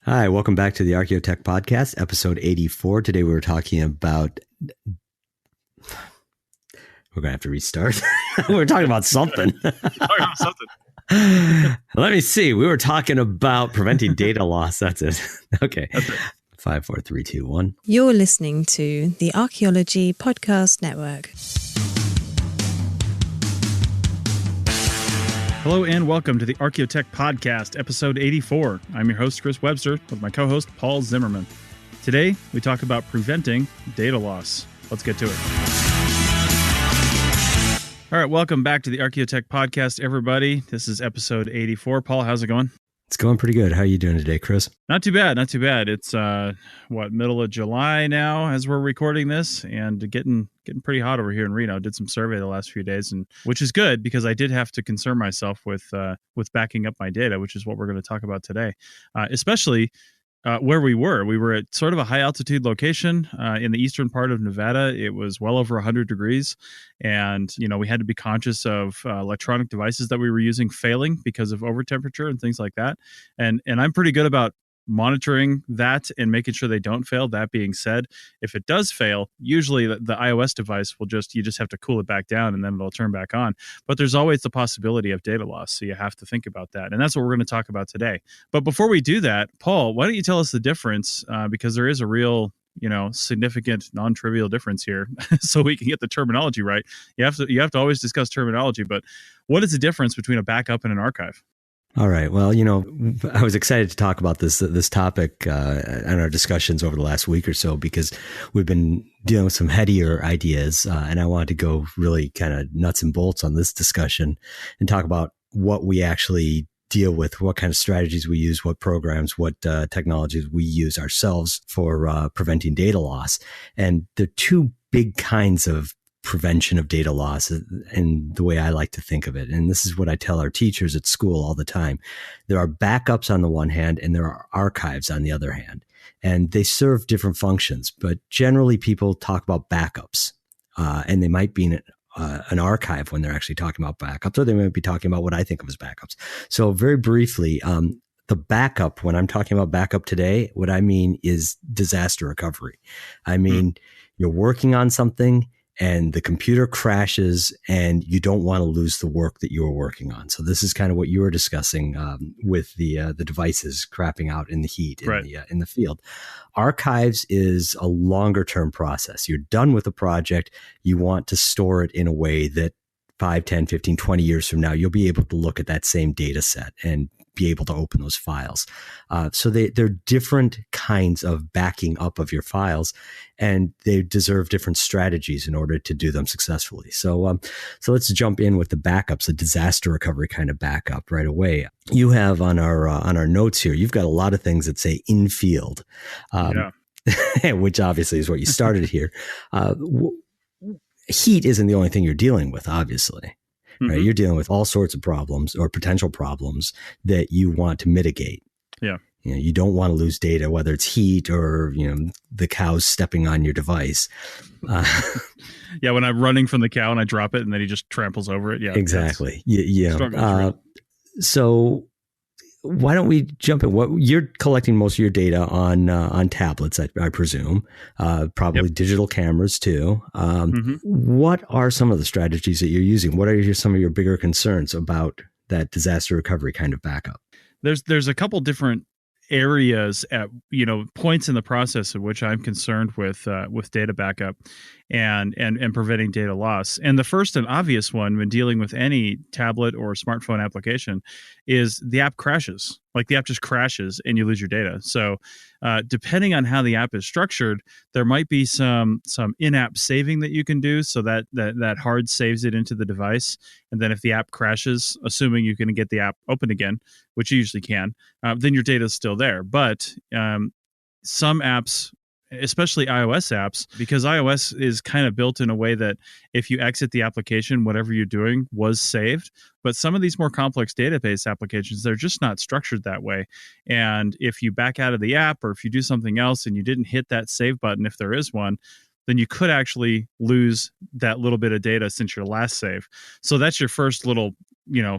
Hi, welcome back to the Archaeotech Podcast, episode 84. Today we were talking about... We're going to have to restart. We were talking about something. Let me see. We were talking about preventing data loss. That's it. Okay. That's it. 5, 4, 3, 2, 1. You're listening to the Archaeology Podcast Network. Hello and welcome to the Archaeotech Podcast, episode 84. I'm your host, Chris Webster, with my co-host, Paul Zimmerman. Today, we talk about preventing data loss. Let's get to it. All right, welcome back to the Archaeotech Podcast, everybody. This is episode 84. Paul, how's it going? It's going pretty good. How are you doing today, Chris? Not too bad, not too bad. It's, middle of July now as we're recording this, and getting pretty hot over here in Reno. I did some survey the last few days, and which is good because I did have to concern myself with backing up my data, which is what we're going to talk about today, especially where we were. We were at sort of a high altitude location in the eastern part of Nevada. It was well over 100 degrees. And, we had to be conscious of electronic devices that we were using failing because of over temperature and things like that. And I'm pretty good about monitoring that and making sure they don't fail. That being said, if it does fail, usually the iOS device will you just have to cool it back down and then it'll turn back on. But there's always the possibility of data loss. So you have to think about that. And that's what we're going to talk about today. But before we do that, Paul, why don't you tell us the difference? Because there is a real, significant, non-trivial difference here. So we can get the terminology right. You have to always discuss terminology, but what is the difference between a backup and an archive? All right. Well, I was excited to talk about this topic in our discussions over the last week or so because we've been dealing with some headier ideas, and I wanted to go really kind of nuts and bolts on this discussion and talk about what we actually deal with, what kind of strategies we use, what programs, what technologies we use ourselves for preventing data loss. And the two big kinds of prevention of data loss and the way I like to think of it. And this is what I tell our teachers at school all the time. There are backups on the one hand, and there are archives on the other hand. And they serve different functions, but generally people talk about backups, and they might be an archive when they're actually talking about backups, or they might be talking about what I think of as backups. So very briefly, the backup, when I'm talking about backup today, what I mean is disaster recovery. I mean, you're working on something and the computer crashes and you don't want to lose the work that you were working on. So this is kind of what you were discussing with the devices crapping out in the heat in the field. Archives is a longer term process. You're done with the project. You want to store it in a way that 5, 10, 15, 20 years from now, you'll be able to look at that same data set and be able to open those files. So they're different kinds of backing up of your files, and they deserve different strategies in order to do them successfully. So let's jump in with the backups, a disaster recovery kind of backup right away. You have on our notes here, you've got a lot of things that say in field, which obviously is what you started here. Heat isn't the only thing you're dealing with, obviously. Right? You're dealing with all sorts of problems or potential problems that you want to mitigate. Yeah. You don't want to lose data, whether it's heat or, the cows stepping on your device. Yeah. When I'm running from the cow and I drop it and then he just tramples over it. Yeah. Exactly. So why don't we jump in? What you're collecting most of your data on tablets, I presume, probably digital cameras too. What are some of the strategies that you're using? What are some of your bigger concerns about that disaster recovery kind of backup? There's a couple different areas at points in the process in which I'm concerned with data backup and preventing data loss. And the first and obvious one when dealing with any tablet or smartphone application is the app crashes. Like the app just crashes and you lose your data. So depending on how the app is structured, there might be some in-app saving that you can do so that hard saves it into the device. And then if the app crashes, assuming you can get the app open again, which you usually can, then your data is still there. But some apps, especially iOS apps, because iOS is kind of built in a way that if you exit the application, whatever you're doing was saved. But some of these more complex database applications, they're just not structured that way. And if you back out of the app or if you do something else and you didn't hit that save button, if there is one, then you could actually lose that little bit of data since your last save. So that's your first little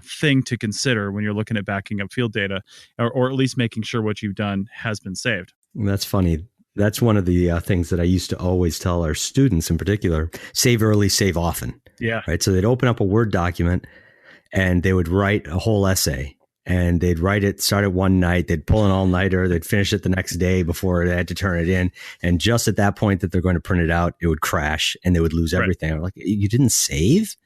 thing to consider when you're looking at backing up field data, or at least making sure what you've done has been saved. That's funny. That's one of the things that I used to always tell our students in particular: save early, save often. Yeah. Right. So they'd open up a Word document and they would write a whole essay. And they'd write it, start it one night, they'd pull an all-nighter, they'd finish it the next day before they had to turn it in. And just at that point that they're going to print it out, it would crash and they would lose everything. I'm like, you didn't save?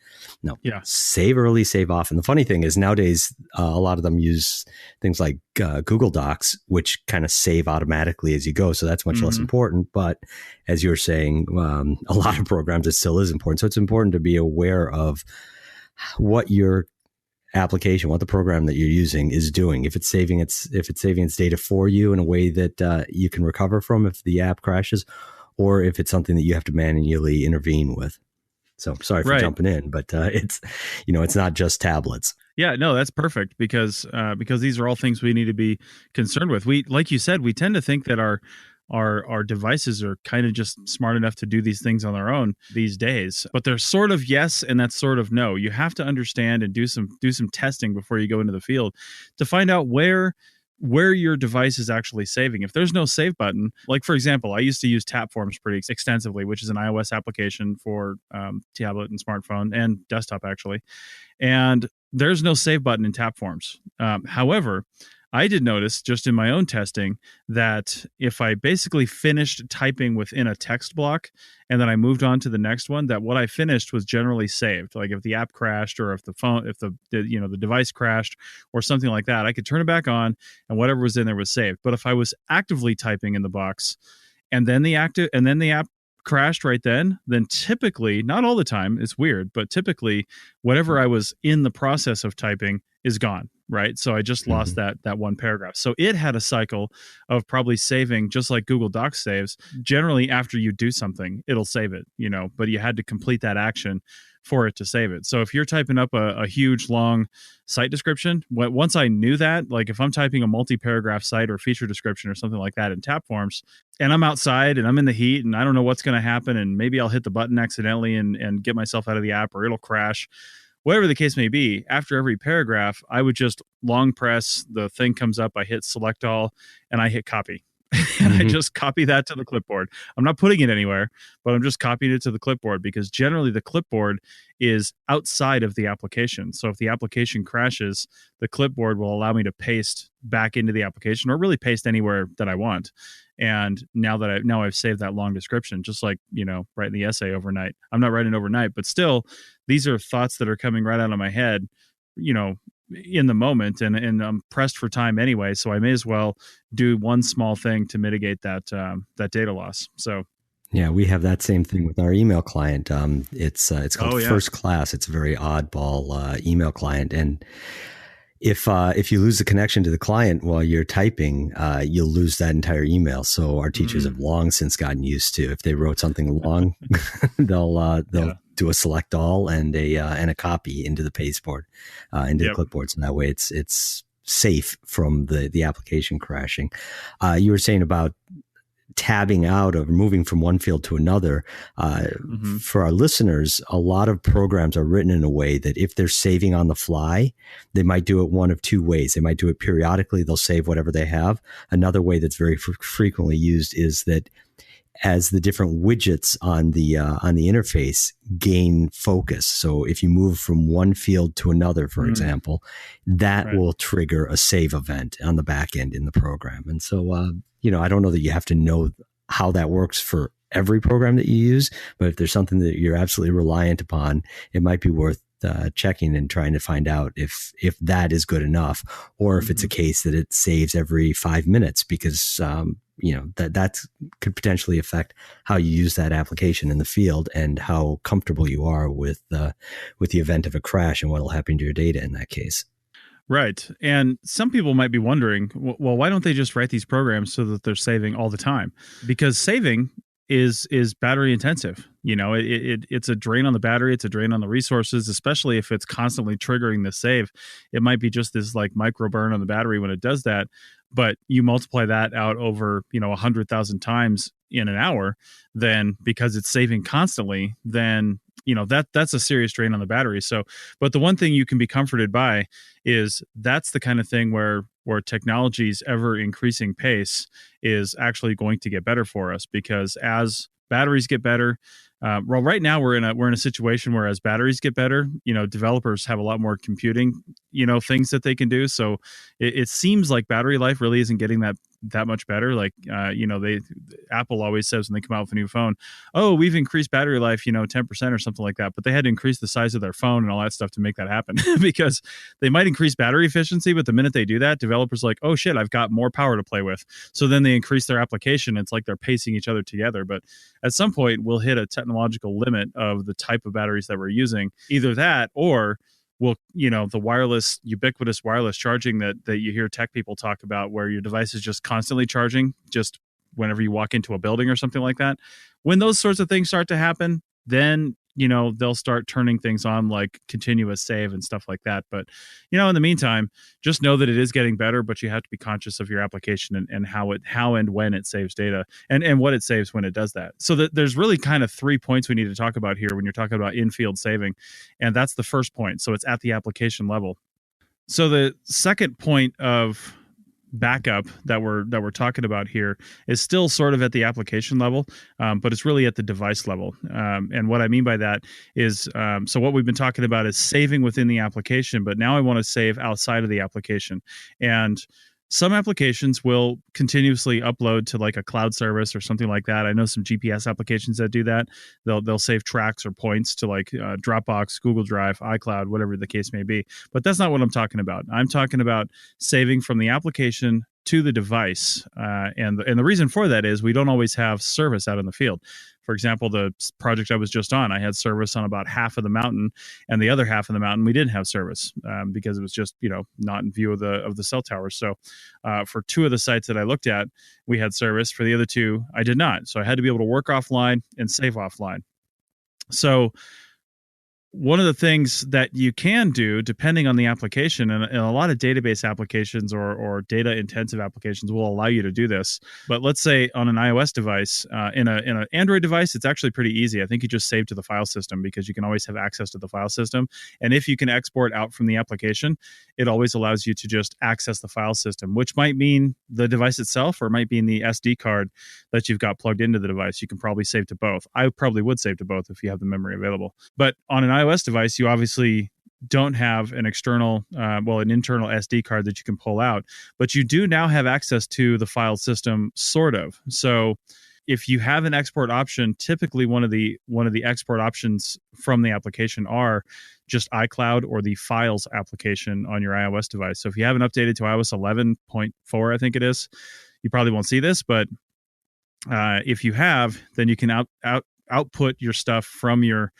No. Yeah. Save early, save often. The funny thing is nowadays, a lot of them use things like Google Docs, which kind of save automatically as you go. So that's much less important. But as you were saying, a lot of programs, it still is important. So it's important to be aware of what your application, what the program that you're using is doing. If it's saving its data for you in a way that you can recover from if the app crashes, or if it's something that you have to manually intervene with. So sorry for jumping in, but it's not just tablets. Yeah, no, that's perfect because these are all things we need to be concerned with. We, like you said, we tend to think that our devices are kind of just smart enough to do these things on their own these days, but they're sort of yes and that's sort of no. You have to understand and do some testing before you go into the field to find out where your device is actually saving. If there's no save button, like for example, I used to use Tapforms pretty extensively, which is an iOS application for tablet and smartphone and desktop actually, and there's no save button in Tapforms. However, I did notice just in my own testing that if I basically finished typing within a text block and then I moved on to the next one, that what I finished was generally saved. Like if the app crashed or if the device crashed or something like that, I could turn it back on and whatever was in there was saved. But if I was actively typing in the box and then the app crashed right then typically, not all the time, it's weird, but typically whatever I was in the process of typing is gone. Right. So I just lost that one paragraph. So it had a cycle of probably saving, just like Google Docs saves. Generally, after you do something, it'll save it, but you had to complete that action for it to save it. So if you're typing up a huge, long site description, once I knew that, like if I'm typing a multi-paragraph site or feature description or something like that in Tapforms, and I'm outside and I'm in the heat and I don't know what's going to happen, and maybe I'll hit the button accidentally and get myself out of the app, or it'll crash. Whatever the case may be, after every paragraph, I would just long press, the thing comes up, I hit select all, and I hit copy. And I just copy that to the clipboard. I'm not putting it anywhere, but I'm just copying it to the clipboard because generally the clipboard is outside of the application. So if the application crashes, the clipboard will allow me to paste back into the application or really paste anywhere that I want. And now I've saved that long description, just like, writing the essay overnight. I'm not writing overnight, but still, these are thoughts that are coming right out of my head, in the moment, and I'm pressed for time anyway. So I may as well do one small thing to mitigate that data loss. So. Yeah, we have that same thing with our email client. It's called First Class. It's a very oddball email client, and if you lose the connection to the client while you're typing, you'll lose that entire email. So our teachers have long since gotten used to, if they wrote something long, they'll do a select all and a copy into the pasteboard, into the clipboard. So that way it's safe from the application crashing. You were saying about tabbing out or moving from one field to another. For our listeners, a lot of programs are written in a way that if they're saving on the fly, they might do it one of two ways. They might do it periodically. They'll save whatever they have. Another way that's very frequently used is that as the different widgets on the interface gain focus. So if you move from one field to another, for example, that will trigger a save event on the back end in the program. And so, I don't know that you have to know how that works for every program that you use, but if there's something that you're absolutely reliant upon, it might be worth checking and trying to find out if that is good enough, or if it's a case that it saves every 5 minutes, because that could potentially affect how you use that application in the field and how comfortable you are with the event of a crash and what will happen to your data in that case. Right. And some people might be wondering, well, why don't they just write these programs so that they're saving all the time? Because saving is battery intensive. It's a drain on the battery. It's a drain on the resources, especially if it's constantly triggering the save. It might be just this like micro burn on the battery when it does that. But you multiply that out over, 100,000 times in an hour, then because it's saving constantly, then that's a serious drain on the battery. So, but the one thing you can be comforted by is that's the kind of thing where technology's ever increasing pace is actually going to get better for us, because as batteries get better, well, right now we're in a situation where as batteries get better, developers have a lot more computing, things that they can do. So it seems like battery life really isn't getting that much better. Like, Apple always says when they come out with a new phone, oh, we've increased battery life, 10% or something like that. But they had to increase the size of their phone and all that stuff to make that happen because they might increase battery efficiency, but the minute they do that, developers are like, oh shit, I've got more power to play with. So then they increase their application. It's like they're pacing each other together. But at some point, we'll hit a technological limit of the type of batteries that we're using. Either that, or will, the ubiquitous wireless charging that you hear tech people talk about, where your device is just constantly charging just whenever you walk into a building or something like that. When those sorts of things start to happen, then they'll start turning things on like continuous save and stuff like that. But in the meantime, just know that it is getting better, but you have to be conscious of your application and how and when it saves data and what it saves when it does that. So there's really kind of 3 points we need to talk about here when you're talking about in-field saving, and that's the first point. So it's at the application level. So the second point of backup that we're talking about here is still sort of at the application level, but it's really at the device level. And what I mean by that is, so what we've been talking about is saving within the application, but now I want to save outside of the application. And some applications will continuously upload to like a cloud service or something like that. I know some GPS applications that do that. They'll save tracks or points to like Dropbox, Google Drive, iCloud, whatever the case may be. But that's not what I'm talking about. I'm talking about saving from the application to the device. And the reason for that is we don't always have service out in the field. For example, the project I was just on, I had service on about half of the mountain, and the other half of the mountain we didn't have service because it was just not in view of the cell towers. So for 2 of the sites that I looked at, we had service. For the other 2, I did not. So I had to be able to work offline and save offline. So one of the things that you can do, depending on the application, and a lot of database applications or data intensive applications will allow you to do this. But let's say on an iOS device, in an Android device, it's actually pretty easy. I think you just save to the file system because you can always have access to the file system. And if you can export out from the application, it always allows you to just access the file system, which might mean the device itself, or it might mean the SD card that you've got plugged into the device. You can probably save to both. I probably would save to both if you have the memory available. But on an iOS device, you obviously don't have an internal SD card that you can pull out, but you do now have access to the file system, sort of. So if you have an export option, typically one of the export options from the application are just iCloud or the Files application on your iOS device. So if you haven't updated to iOS 11.4, I think it is, you probably won't see this, but if you have, then you can output your stuff from your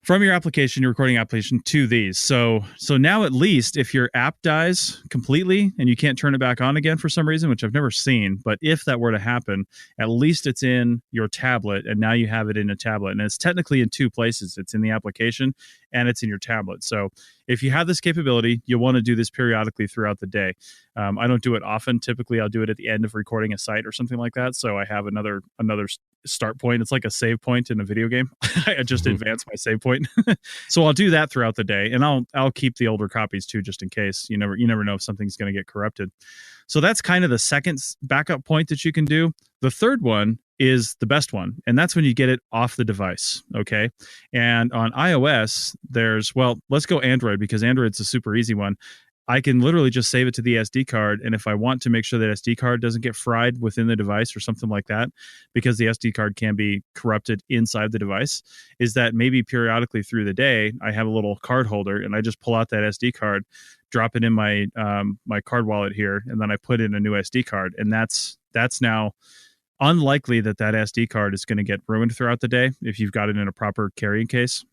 application, your recording application, to these. So now at least if your app dies completely and you can't turn it back on again for some reason, which I've never seen, but if that were to happen, at least it's in your tablet, and now you have it in a tablet. And it's technically in 2 places. It's in the application and it's in your tablet. So if you have this capability, you'll want to do this periodically throughout the day. I don't do it often. Typically, I'll do it at the end of recording a site or something like that. So I have another start point. It's like a save point in a video game. I just advance my save point. So I'll do that throughout the day, and I'll keep the older copies too, just in case. You never know if something's going to get corrupted. So that's kind of the second backup point that you can do. The third one is the best one, and that's when you get it off the device. Okay. And on iOS, let's go Android, because Android's a super easy one. I can literally just save it to the SD card. And if I want to make sure that SD card doesn't get fried within the device or something like that, because the SD card can be corrupted inside the device, is that maybe periodically through the day, I have a little card holder and I just pull out that SD card, drop it in my my card wallet here, and then I put in a new SD card. And that's now unlikely that SD card is going to get ruined throughout the day if you've got it in a proper carrying case.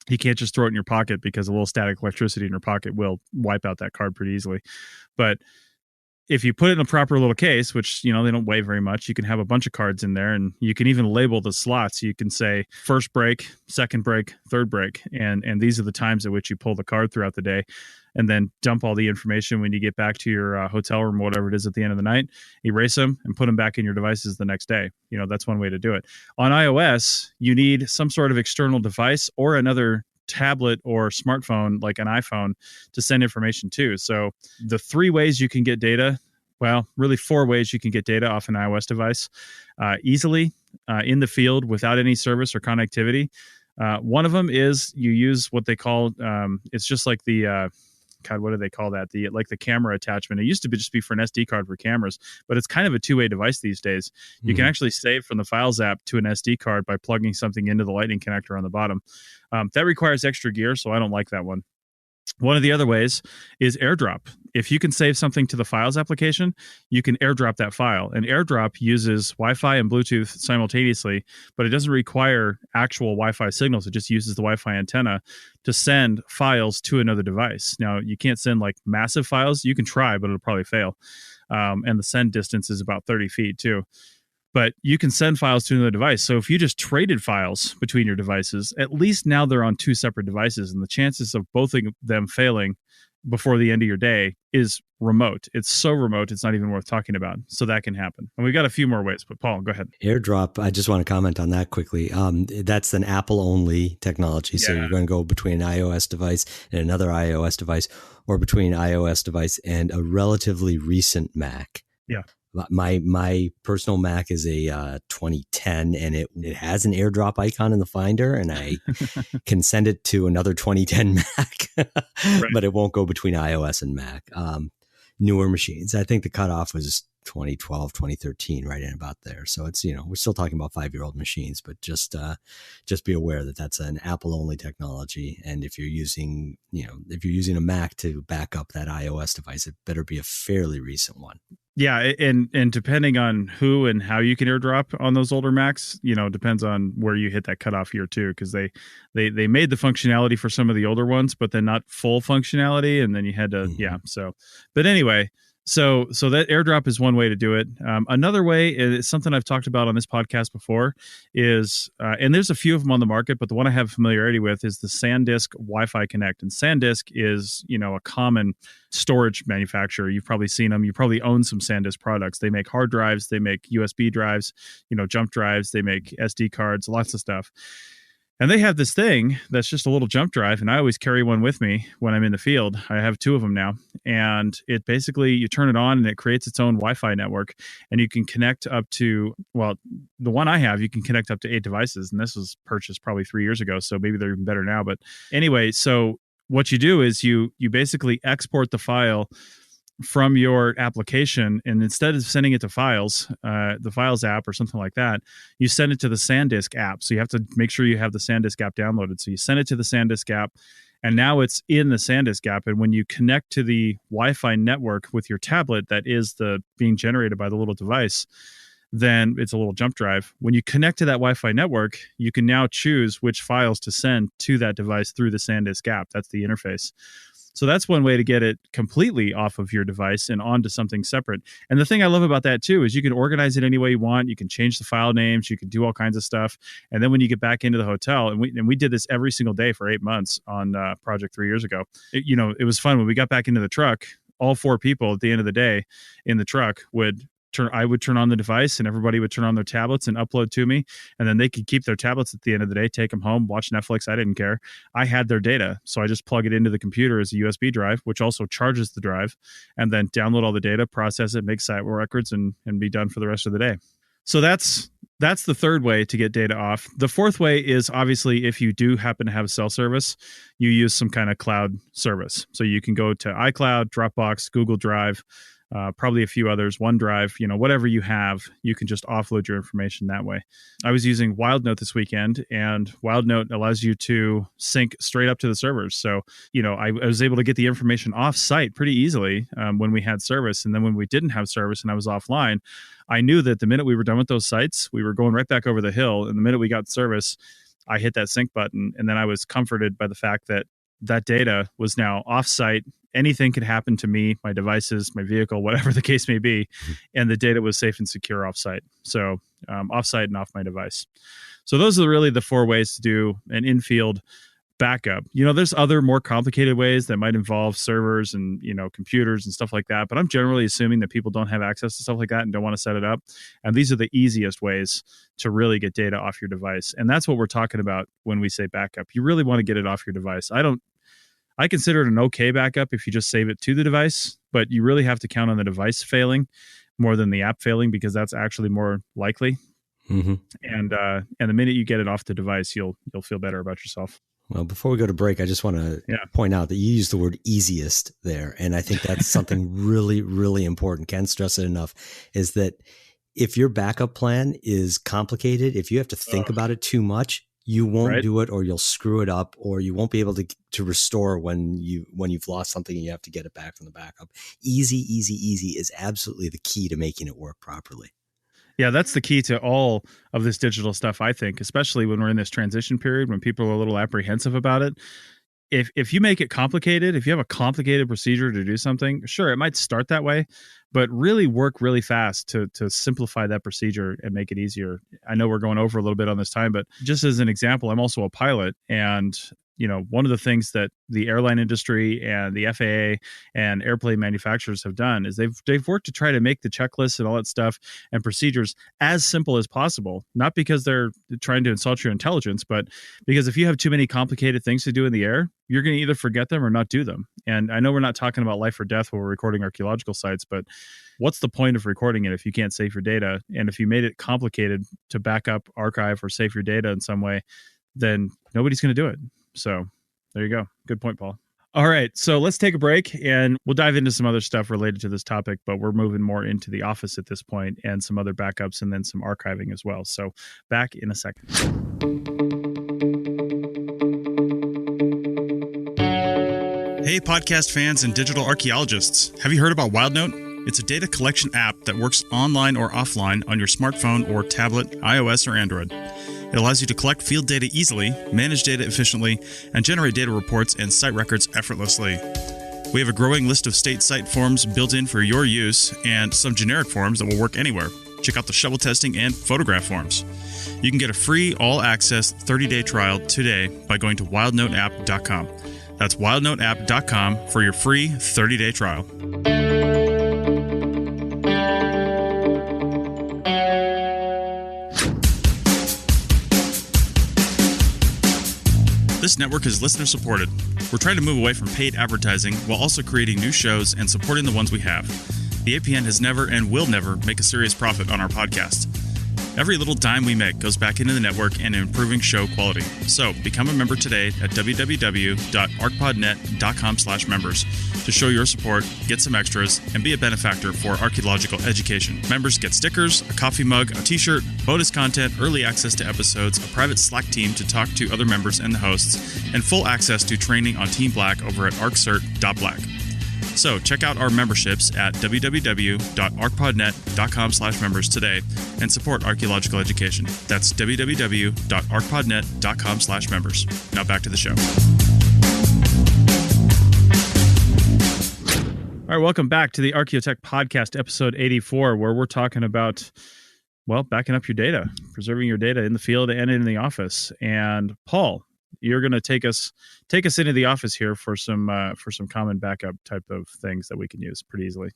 You can't just throw it in your pocket, because a little static electricity in your pocket will wipe out that card pretty easily. But if you put it in a proper little case, which, they don't weigh very much, you can have a bunch of cards in there, and you can even label the slots. You can say first break, second break, third break. And these are the times at which you pull the card throughout the day, and then dump all the information when you get back to your hotel room, whatever it is at the end of the night, erase them and put them back in your devices the next day. That's one way to do it. On iOS, you need some sort of external device or another tablet or smartphone like an iPhone to send information to. So the 3 ways you can get data, well, really 4 ways you can get data off an iOS device easily in the field without any service or connectivity. One of them is you use what they call, it's just like the, what do they call that? The camera attachment. It used to just be for an SD card for cameras, but it's kind of a 2-way device these days. You can actually save from the Files app to an SD card by plugging something into the Lightning connector on the bottom. That requires extra gear, so I don't like that one. One of the other ways is AirDrop. If you can save something to the Files application, you can AirDrop that file. And AirDrop uses Wi-Fi and Bluetooth simultaneously, but it doesn't require actual Wi-Fi signals. It just uses the Wi-Fi antenna to send files to another device. Now, you can't send massive files. You can try, but it'll probably fail. And the send distance is about 30 feet too. But you can send files to another device. So if you just traded files between your devices, at least now they're on 2 separate devices, and the chances of both of them failing before the end of your day is remote. It's so remote, it's not even worth talking about. So that can happen. And we've got a few more ways, but Paul, go ahead. AirDrop, I just want to comment on that quickly. That's an Apple-only technology. So you're going to go between an iOS device and another iOS device, or between an iOS device and a relatively recent Mac. Yeah. My personal Mac is a 2010, and it has an AirDrop icon in the Finder, and I can send it to another 2010 Mac, Right. But it won't go between iOS and Mac. Newer machines, I think the cutoff was 2012, 2013, right in about there. So it's, we're still talking about 5-year-old machines, but just be aware that that's an Apple only technology. And if you're using a Mac to back up that iOS device, it better be a fairly recent one. Yeah, and depending on who and how you can AirDrop on those older Macs, depends on where you hit that cutoff year too, because they made the functionality for some of the older ones, but then not full functionality, and then you had to So, but anyway. So that AirDrop is one way to do it. Another way is something I've talked about on this podcast before is, and there's a few of them on the market, but the one I have familiarity with is the SanDisk Wi-Fi Connect. And SanDisk is, a common storage manufacturer. You've probably seen them. You probably own some SanDisk products. They make hard drives. They make USB drives, jump drives. They make SD cards, lots of stuff. And they have this thing that's just a little jump drive, and I always carry one with me when I'm in the field. I have 2 of them now, and it basically, you turn it on and it creates its own Wi-Fi network, and you can connect up to, well, the one I have, you can connect up to 8 devices, and this was purchased probably 3 years ago, so maybe they're even better now. But anyway, so what you do is you basically export the file from your application, and instead of sending it to the Files app or something like that, you send it to the SanDisk app. So you have to make sure you have the SanDisk app downloaded. So you send it to the SanDisk app, and now it's in the SanDisk app. And when you connect to the Wi-Fi network with your tablet that is being generated by the little device, then it's a little jump drive. When you connect to that Wi-Fi network, you can now choose which files to send to that device through the SanDisk app. That's the interface. So that's one way to get it completely off of your device and onto something separate. And the thing I love about that too is you can organize it any way you want. You can change the file names. You can do all kinds of stuff. And then when you get back into the hotel, and we did this every single day for 8 months on Project 3 years ago. It was fun when we got back into the truck. All 4 people at the end of the day in the truck I would turn on the device, and everybody would turn on their tablets and upload to me, and then they could keep their tablets at the end of the day, take them home, watch Netflix. I didn't care. I had their data, so I just plug it into the computer as a USB drive, which also charges the drive, and then download all the data, process it, make site records, and be done for the rest of the day. So that's the third way to get data off. The fourth way is obviously if you do happen to have cell service, you use some kind of cloud service. So you can go to iCloud, Dropbox, Google Drive, probably a few others, OneDrive, whatever you have, you can just offload your information that way. I was using WildNote this weekend, and WildNote allows you to sync straight up to the servers. So, I was able to get the information off site pretty easily when we had service. And then when we didn't have service and I was offline, I knew that the minute we were done with those sites, we were going right back over the hill. And the minute we got service, I hit that sync button. And then I was comforted by the fact that data was now off-site anything could happen to me, my devices, my vehicle, whatever the case may be, and the data was safe and secure offsite. So offsite and off my device. So those are really the 4 ways to do an in-field backup. There's other more complicated ways that might involve servers and, computers and stuff like that. But I'm generally assuming that people don't have access to stuff like that and don't want to set it up. And these are the easiest ways to really get data off your device. And that's what we're talking about when we say backup. You really want to get it off your device. I consider it an okay backup if you just save it to the device, but you really have to count on the device failing more than the app failing, because that's actually more likely. Mm-hmm. And the minute you get it off the device, you'll feel better about yourself. Well, before we go to break, I just want to point out that you used the word easiest there. And I think that's something really, really important. Can't stress it enough, is that if your backup plan is complicated, if you have to think about it too much, you won't do it, or you'll screw it up, or you won't be able to restore when you've lost something and you have to get it back from the backup. Easy is absolutely the key to making it work properly. Yeah, that's the key to all of this digital stuff, I think, especially when we're in this transition period, when people are a little apprehensive about it. If you make it complicated, if you have a complicated procedure to do something, sure, it might start that way, but really work really fast to simplify that procedure and make it easier. I know we're going over a little bit on this time, but just as an example, I'm also a pilot, and one of the things that the airline industry and the FAA and airplane manufacturers have done is they've worked to try to make the checklists and all that stuff and procedures as simple as possible. Not because they're trying to insult your intelligence, but because if you have too many complicated things to do in the air, you're going to either forget them or not do them. And I know we're not talking about life or death while we're recording archaeological sites, but what's the point of recording it if you can't save your data? And if you made it complicated to back up, archive, or save your data in some way, then nobody's going to do it. So there you go. Good point, Paul. All right. So let's take a break and we'll dive into some other stuff related to this topic, but we're moving more into the office at this point and some other backups and then some archiving as well. So back in a second. Hey, podcast fans and digital archaeologists. Have you heard about WildNote? It's a data collection app that works online or offline on your smartphone or tablet, iOS or Android. It allows you to collect field data easily, manage data efficiently, and generate data reports and site records effortlessly. We have a growing list of state site forms built in for your use and some generic forms that will work anywhere. Check out the shovel testing and photograph forms. You can get a free all-access 30-day trial today by going to wildnoteapp.com. That's wildnoteapp.com for your free 30-day trial. This network is listener supported. We're trying to move away from paid advertising while also creating new shows and supporting the ones we have. The APN has never and will never make a serious profit on our podcast. Every little dime we make goes back into the network and improving show quality. So become a member today at www.archpodnet.com/members to show your support, get some extras, and be a benefactor for archaeological education. Members get stickers, a coffee mug, a t-shirt, bonus content, early access to episodes, a private Slack team to talk to other members and the hosts, and full access to training on Team Black over at arccert.black. So check out our memberships at www.archpodnet.com/members today and support archaeological education. That's www.archpodnet.com/members. Now back to the show. All right, welcome back to the Archaeotech Podcast, episode 84, where we're talking about, well, backing up your data, preserving your data in the field and in the office. And Paul, you're going to take us into the office here for some common backup type of things that we can use pretty easily.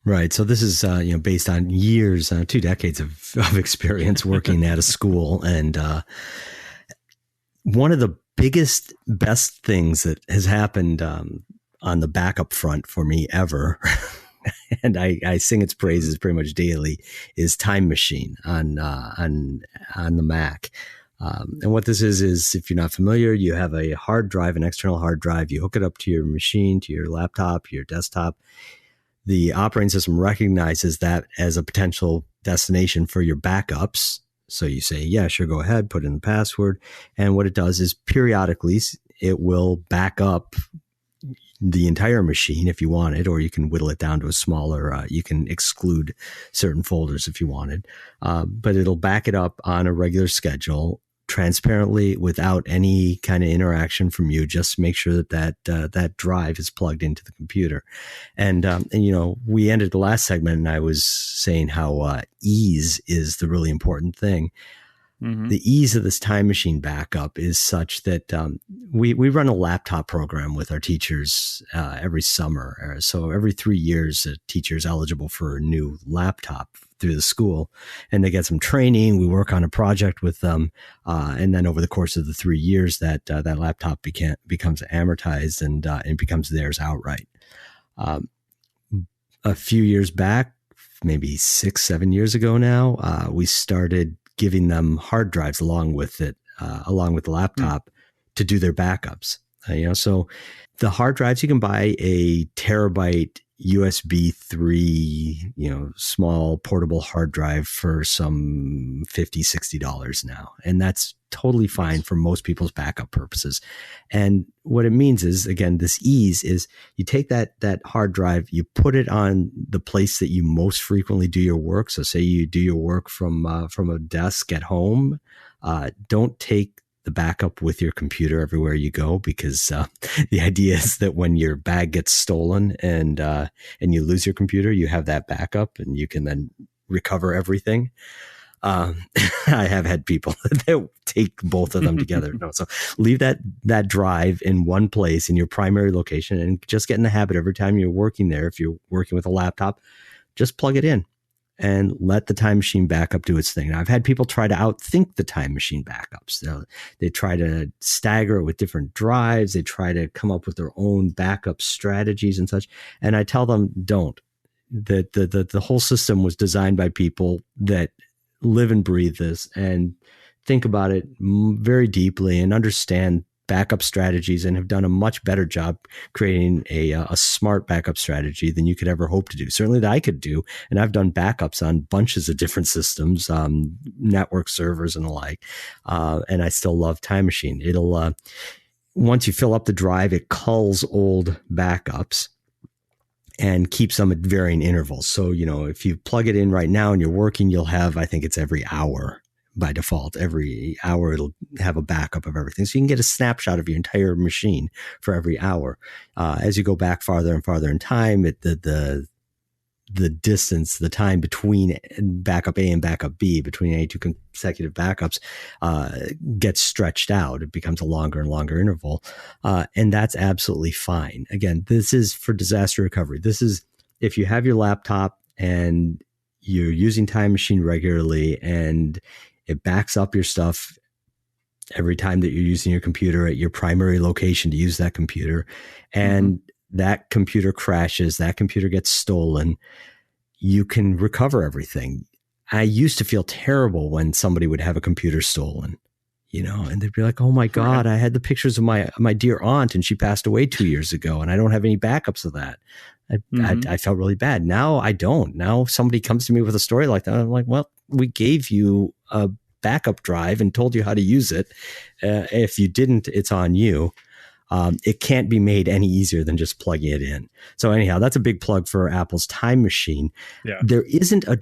Right. So this is based on years, 2 decades of experience working at a school, and one of the best things that has happened on the backup front for me ever, and I sing its praises pretty much daily, is Time Machine on the Mac. And what this is if you're not familiar, you have a hard drive, an external hard drive. You hook it up to your machine, to your laptop, your desktop. The operating system recognizes that as a potential destination for your backups. So you say, yeah, sure, go ahead, put in the password. And what it does is periodically it will back up the entire machine if you want it, or you can whittle it down to a smaller, you can exclude certain folders if you wanted. But it'll back it up on a regular schedule transparently without any kind of interaction from you. Just make sure that drive is plugged into the computer. And we ended the last segment and I was saying how ease is the really important thing. Mm-hmm. The ease of this time machine backup is such that we run a laptop program with our teachers every summer. So every 3 years, a teacher is eligible for a new laptop through the school, and they get some training. We work on a project with them, and then over the course of the 3 years, that laptop becomes amortized and becomes theirs outright. A few years back, maybe 6-7 years ago now, we started giving them hard drives along with the laptop to do their backups. So the hard drives, you can buy a terabyte USB 3, small portable hard drive for some $50-$60 now. And that's totally fine for most people's backup purposes. And what it means is, again, this ease is you take that hard drive, you put it on the place that you most frequently do your work. So say you do your work from a desk at home. Don't take the backup with your computer everywhere you go, because the idea is that when your bag gets stolen and you lose your computer, you have that backup and you can then recover everything. I have had people that take both of them together. So leave that drive in one place in your primary location, and just get in the habit every time you're working there. If you're working with a laptop, just plug it in and let the time machine backup do its thing. Now, I've had people try to outthink the time machine backups. They try to stagger it with different drives. They try to come up with their own backup strategies and such. And I tell them, don't. That the whole system was designed by people that live and breathe this and think about it very deeply and understand backup strategies, and have done a much better job creating a smart backup strategy than you could ever hope to do. Certainly that I could do. And I've done backups on bunches of different systems, network servers and the like. And I still love Time Machine. It'll, once you fill up the drive, it culls old backups and keeps them at varying intervals. So, if you plug it in right now and you're working, you'll have, I think it's every hour. By default, every hour it'll have a backup of everything. So you can get a snapshot of your entire machine for every hour. As you go back farther and farther in time, the distance, the time between backup A and backup B, between any two consecutive backups, gets stretched out. It becomes a longer and longer interval. And that's absolutely fine. Again, this is for disaster recovery. This is if you have your laptop and you're using Time Machine regularly and it backs up your stuff every time that you're using your computer at your primary location to use that computer, and that computer crashes, that computer gets stolen, you can recover everything. I used to feel terrible when somebody would have a computer stolen, and they'd be like, oh my God, I had the pictures of my dear aunt and she passed away 2 years ago and I don't have any backups of that. I felt really bad. Now I don't. Now somebody comes to me with a story like that. I'm like, well, we gave you a backup drive and told you how to use it. If you didn't, it's on you. It can't be made any easier than just plugging it in. So anyhow, that's a big plug for Apple's Time Machine. Yeah. There isn't a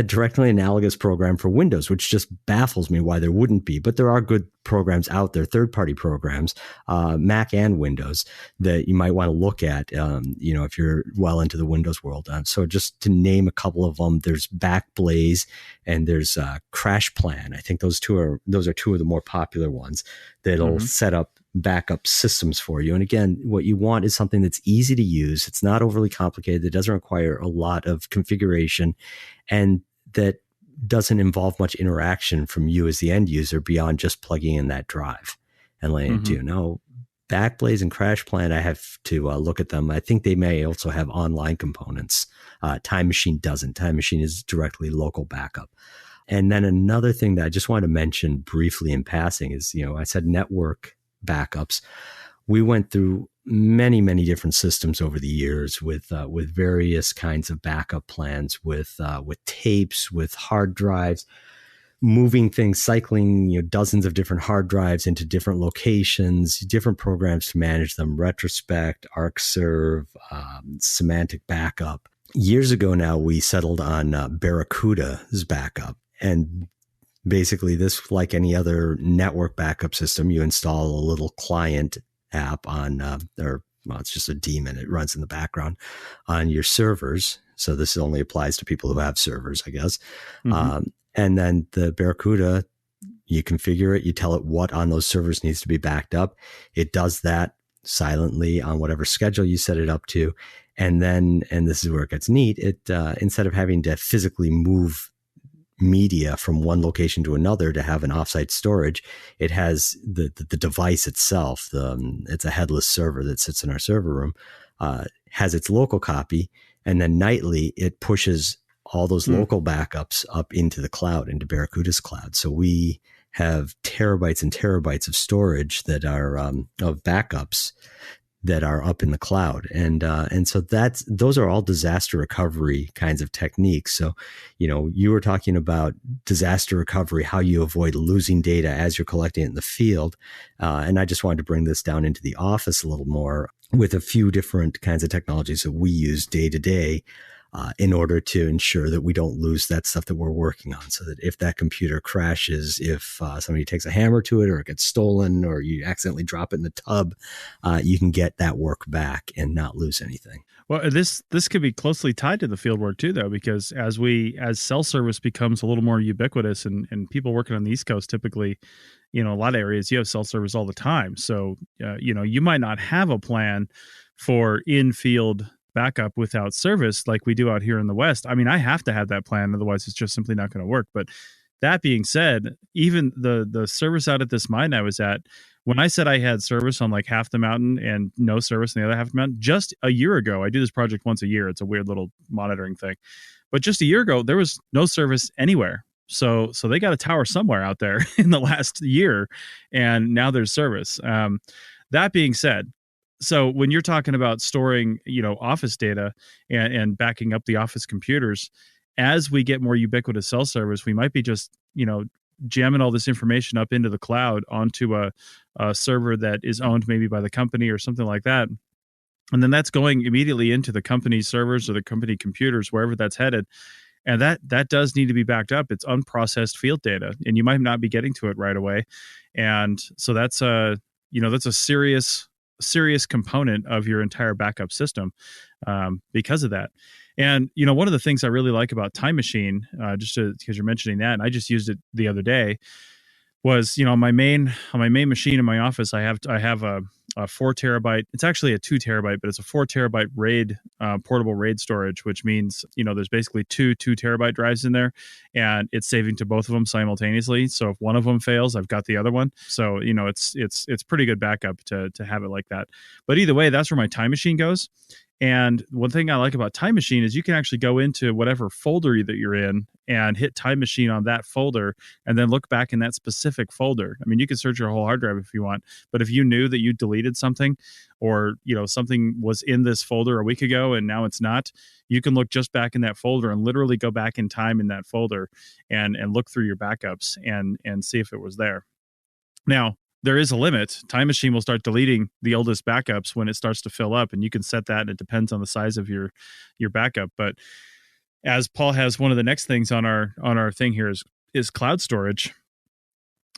directly analogous program for Windows, which just baffles me why there wouldn't be. But there are good programs out there, third-party programs, Mac and Windows, that you might want to look at, if you're well into the Windows world. So just to name a couple of them, there's Backblaze and there's Crash Plan. I think those are two of the more popular ones that'll set up backup systems for you. And again, what you want is something that's easy to use. It's not overly complicated. It doesn't require a lot of configuration, and that doesn't involve much interaction from you as the end user beyond just plugging in that drive and letting it do. Now, Backblaze and Crash Plan, I have to look at them. I think they may also have online components. Time Machine doesn't. Time Machine is directly local backup. And then another thing that I just wanted to mention briefly in passing is, I said network backups. We went through many, many different systems over the years with various kinds of backup plans, with tapes, with hard drives, moving things, cycling, dozens of different hard drives into different locations, different programs to manage them, Retrospect, ArcServe, Semantic Backup. Years ago now, we settled on Barracuda's backup, and basically this, like any other network backup system, you install a little client app on, it's just a daemon. It runs in the background on your servers. So this only applies to people who have servers, I guess. Mm-hmm. And then the Barracuda, you configure it, you tell it what on those servers needs to be backed up. It does that silently on whatever schedule you set it up to. And then, and this is where it gets neat, it instead of having to physically move media from one location to another to have an offsite storage, it has the device itself. It's a headless server that sits in our server room, has its local copy, and then nightly it pushes all those local backups up into the cloud, into Barracuda's cloud. So we have terabytes and terabytes of storage that are of backups that are up in the cloud. And so those are all disaster recovery kinds of techniques. So, you were talking about disaster recovery, how you avoid losing data as you're collecting it in the field. And I just wanted to bring this down into the office a little more with a few different kinds of technologies that we use day to day, in order to ensure that we don't lose that stuff that we're working on. So that if that computer crashes, if somebody takes a hammer to it, or it gets stolen, or you accidentally drop it in the tub, you can get that work back and not lose anything. Well, this could be closely tied to the field work too, though, because as cell service becomes a little more ubiquitous, and people working on the East Coast, typically, a lot of areas you have cell service all the time. So, you might not have a plan for in-field backup without service like we do out here in the West. I mean, I have to have that plan, otherwise it's just simply not going to work. But that being said, even the service out at this mine I was at, when I said I had service on like half the mountain and no service on the other half of the mountain, just a year ago, I do this project once a year. It's a weird little monitoring thing. But just a year ago, there was no service anywhere. So they got a tower somewhere out there in the last year, and now there's service. That being said, so when you're talking about storing, office data and backing up the office computers, as we get more ubiquitous cell service, we might be just, jamming all this information up into the cloud onto a server that is owned maybe by the company or something like that. And then that's going immediately into the company's servers or the company computers, wherever that's headed. And that does need to be backed up. It's unprocessed field data, and you might not be getting to it right away. And so that's a serious component of your entire backup system because of that. And one of the things I really like about Time Machine, just because you're mentioning that, and I just used it the other day, was on my main machine in my office, I have a 4 terabyte. It's actually a 2 terabyte, but it's a 4 terabyte RAID portable RAID storage, which means there's basically two 2 terabyte drives in there, and it's saving to both of them simultaneously. So if one of them fails, I've got the other one. So it's pretty good backup to have it like that. But either way, that's where my Time Machine goes. And one thing I like about Time Machine is you can actually go into whatever folder that you're in and hit Time Machine on that folder, and then look back in that specific folder. I mean, you can search your whole hard drive if you want, but if you knew that you deleted something, or something was in this folder a week ago and now it's not, you can look just back in that folder and literally go back in time in that folder and look through your backups and see if it was there. Now, there is a limit. Time Machine will start deleting the oldest backups when it starts to fill up, and you can set that, and it depends on the size of your backup. But as Paul has, one of the next things on our thing here is cloud storage.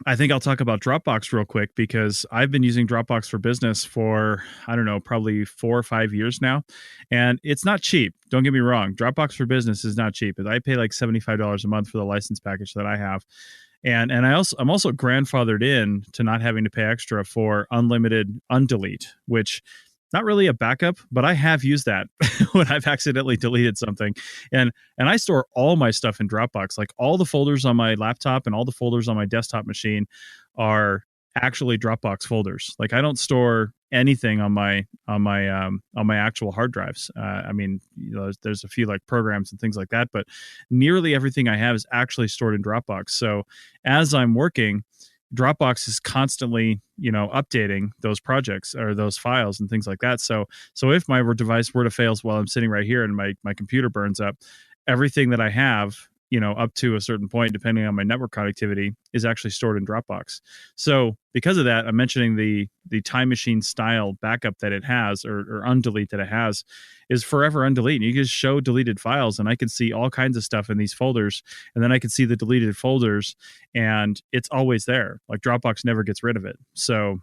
I think I'll talk about Dropbox real quick, because I've been using Dropbox for Business for, I don't know, probably 4 or 5 years now. And it's not cheap. Don't get me wrong. Dropbox for Business is not cheap. I pay like $75 a month for the license package that I have. And I'm also grandfathered in to not having to pay extra for unlimited undelete, which not really a backup, but I have used that when I've accidentally deleted something. And I store all my stuff in Dropbox. Like all the folders on my laptop and all the folders on my desktop machine are actually Dropbox folders. Like I don't store anything on my actual hard drives. I mean, there's a few like programs and things like that, but nearly everything I have is actually stored in Dropbox. So as I'm working, Dropbox is constantly, updating those projects or those files and things like that. So if my device were to fail while I'm sitting right here and my computer burns up, everything that I have up to a certain point, depending on my network connectivity, is actually stored in Dropbox. So because of that, I'm mentioning the time machine style backup that it has, or undelete that it has, is forever undelete. You can just show deleted files, and I can see all kinds of stuff in these folders, and then I can see the deleted folders, and it's always there. Like Dropbox never gets rid of it. So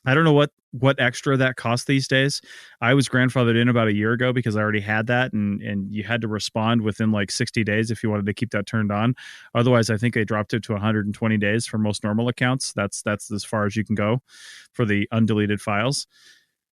I don't know what extra that costs these days. I was grandfathered in about a year ago because I already had that, and you had to respond within like 60 days if you wanted to keep that turned on. Otherwise, I think they dropped it to 120 days for most normal accounts. That's as far as you can go for the undeleted files.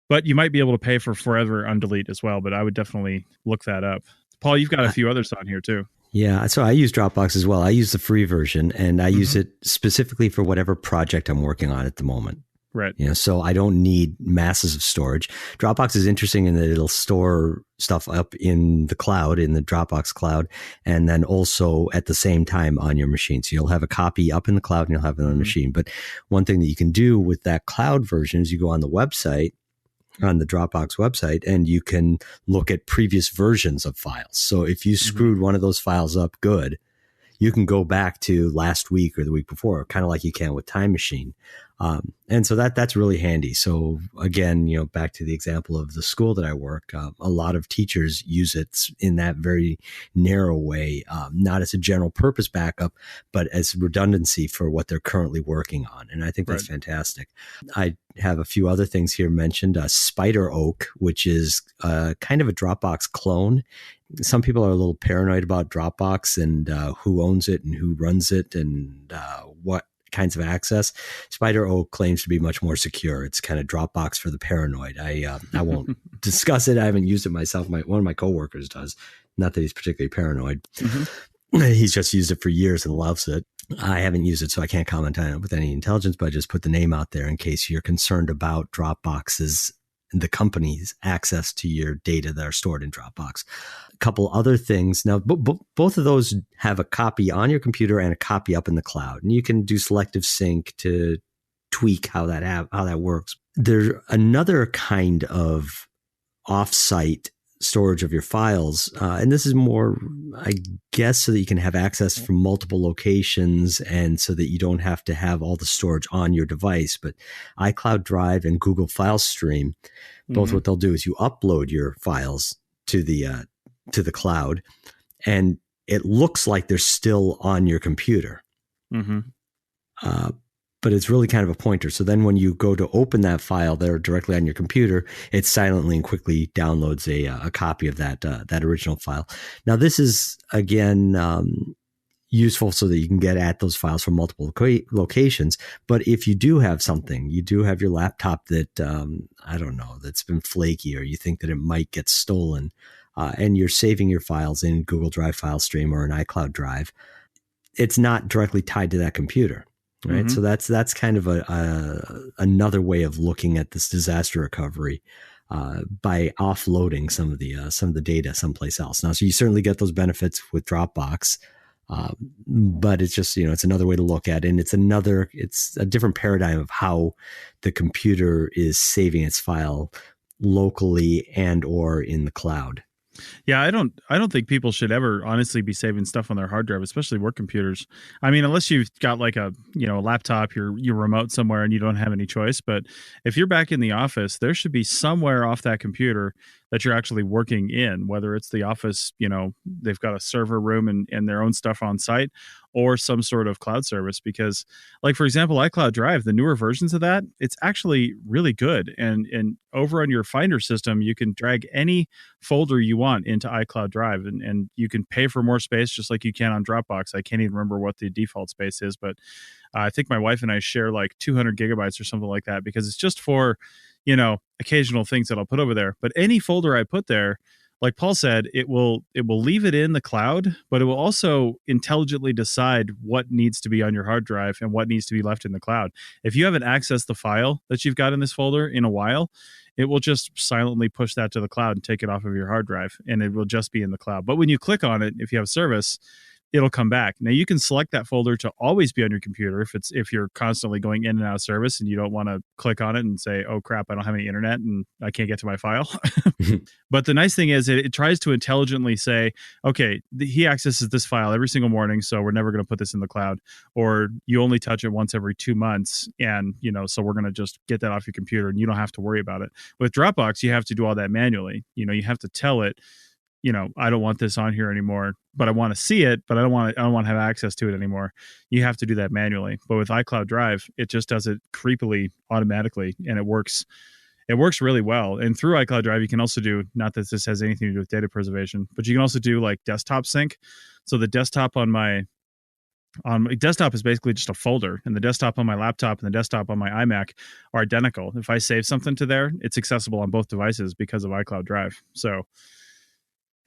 But you might be able to pay for forever undelete as well, but I would definitely look that up. Paul, you've got a few others on here too. Yeah, so I use Dropbox as well. I use the free version, and I use it specifically for whatever project I'm working on at the moment. Right. So I don't need masses of storage. Dropbox is interesting in that it'll store stuff up in the cloud, in the Dropbox cloud, and then also at the same time on your machine. So you'll have a copy up in the cloud and you'll have it on the machine. But one thing that you can do with that cloud version is you go on the website, on the Dropbox website, and you can look at previous versions of files. So if you screwed one of those files up good, you can go back to last week or the week before, kind of like you can with Time Machine. And so that's really handy. So again, back to the example of the school that I work, a lot of teachers use it in that very narrow way, not as a general purpose backup, but as redundancy for what they're currently working on. And I think that's fantastic. I have a few other things here mentioned. Spider Oak, which is kind of a Dropbox clone. Some people are a little paranoid about Dropbox and who owns it and who runs it and what kinds of access. Spider Oak claims to be much more secure. It's kind of Dropbox for the paranoid. I won't discuss it. I haven't used it myself. One of my coworkers does. Not that he's particularly paranoid. He's just used it for years and loves it. I haven't used it, so I can't comment on it with any intelligence, but I just put the name out there in case you're concerned about Dropbox's, the company's access to your data that are stored in Dropbox. A couple other things. Now, both of those have a copy on your computer and a copy up in the cloud. And you can do selective sync to tweak how that works. There's another kind of offsite storage of your files. And this is more, I guess, so that you can have access from multiple locations and so that you don't have to have all the storage on your device. But iCloud Drive and Google File Stream, both what they'll do is you upload your files to the cloud, and it looks like they're still on your computer. But it's really kind of a pointer. So then when you go to open that file there directly on your computer, it silently and quickly downloads a copy of that original file. Now, this is, again, useful so that you can get at those files from multiple locations. But if you do have something, you do have your laptop that, I don't know, that's been flaky, or you think that it might get stolen, and you're saving your files in Google Drive File Stream or an iCloud Drive, it's not directly tied to that computer. Right. So that's kind of another way of looking at this disaster recovery, by offloading some of the data someplace else. Now, so you certainly get those benefits with Dropbox, but it's just, it's another way to look at it. And it's a different paradigm of how the computer is saving its file locally and or in the cloud. Yeah, I don't think people should ever honestly be saving stuff on their hard drive, especially work computers. I mean, unless you've got like a laptop, you're remote somewhere and you don't have any choice. But if you're back in the office, there should be somewhere off that computer that you're actually working in, whether it's the office, they've got a server room and their own stuff on site, or some sort of cloud service. Because, like, for example, iCloud Drive, the newer versions of that, it's actually really good. And over on your Finder system, you can drag any folder you want into iCloud Drive, and you can pay for more space just like you can on Dropbox. I can't even remember what the default space is, but I think my wife and I share like 200 gigabytes or something like that, because it's just for, occasional things that I'll put over there. But any folder I put there, like Paul said, it will leave it in the cloud, but it will also intelligently decide what needs to be on your hard drive and what needs to be left in the cloud. If you haven't accessed the file that you've got in this folder in a while, it will just silently push that to the cloud and take it off of your hard drive, and it will just be in the cloud. But when you click on it, if you have service, it'll come back. Now you can select that folder to always be on your computer if you're constantly going in and out of service and you don't want to click on it and say, oh crap, I don't have any internet and I can't get to my file. But the nice thing is it tries to intelligently say, okay, he accesses this file every single morning, so we're never going to put this in the cloud. Or you only touch it once every 2 months, and so we're going to just get that off your computer and you don't have to worry about it. With Dropbox, you have to do all that manually. You have to tell it, I don't want this on here anymore, but I want to see it, but I don't want to have access to it anymore. You have to do that manually. But with iCloud Drive, it just does it creepily automatically, and it works really well. And through iCloud Drive, you can also do, not that this has anything to do with data preservation, but you can also do like desktop sync. So the desktop on my desktop is basically just a folder, and the desktop on my laptop and the desktop on my iMac are identical. If I save something to there, it's accessible on both devices because of iCloud Drive. So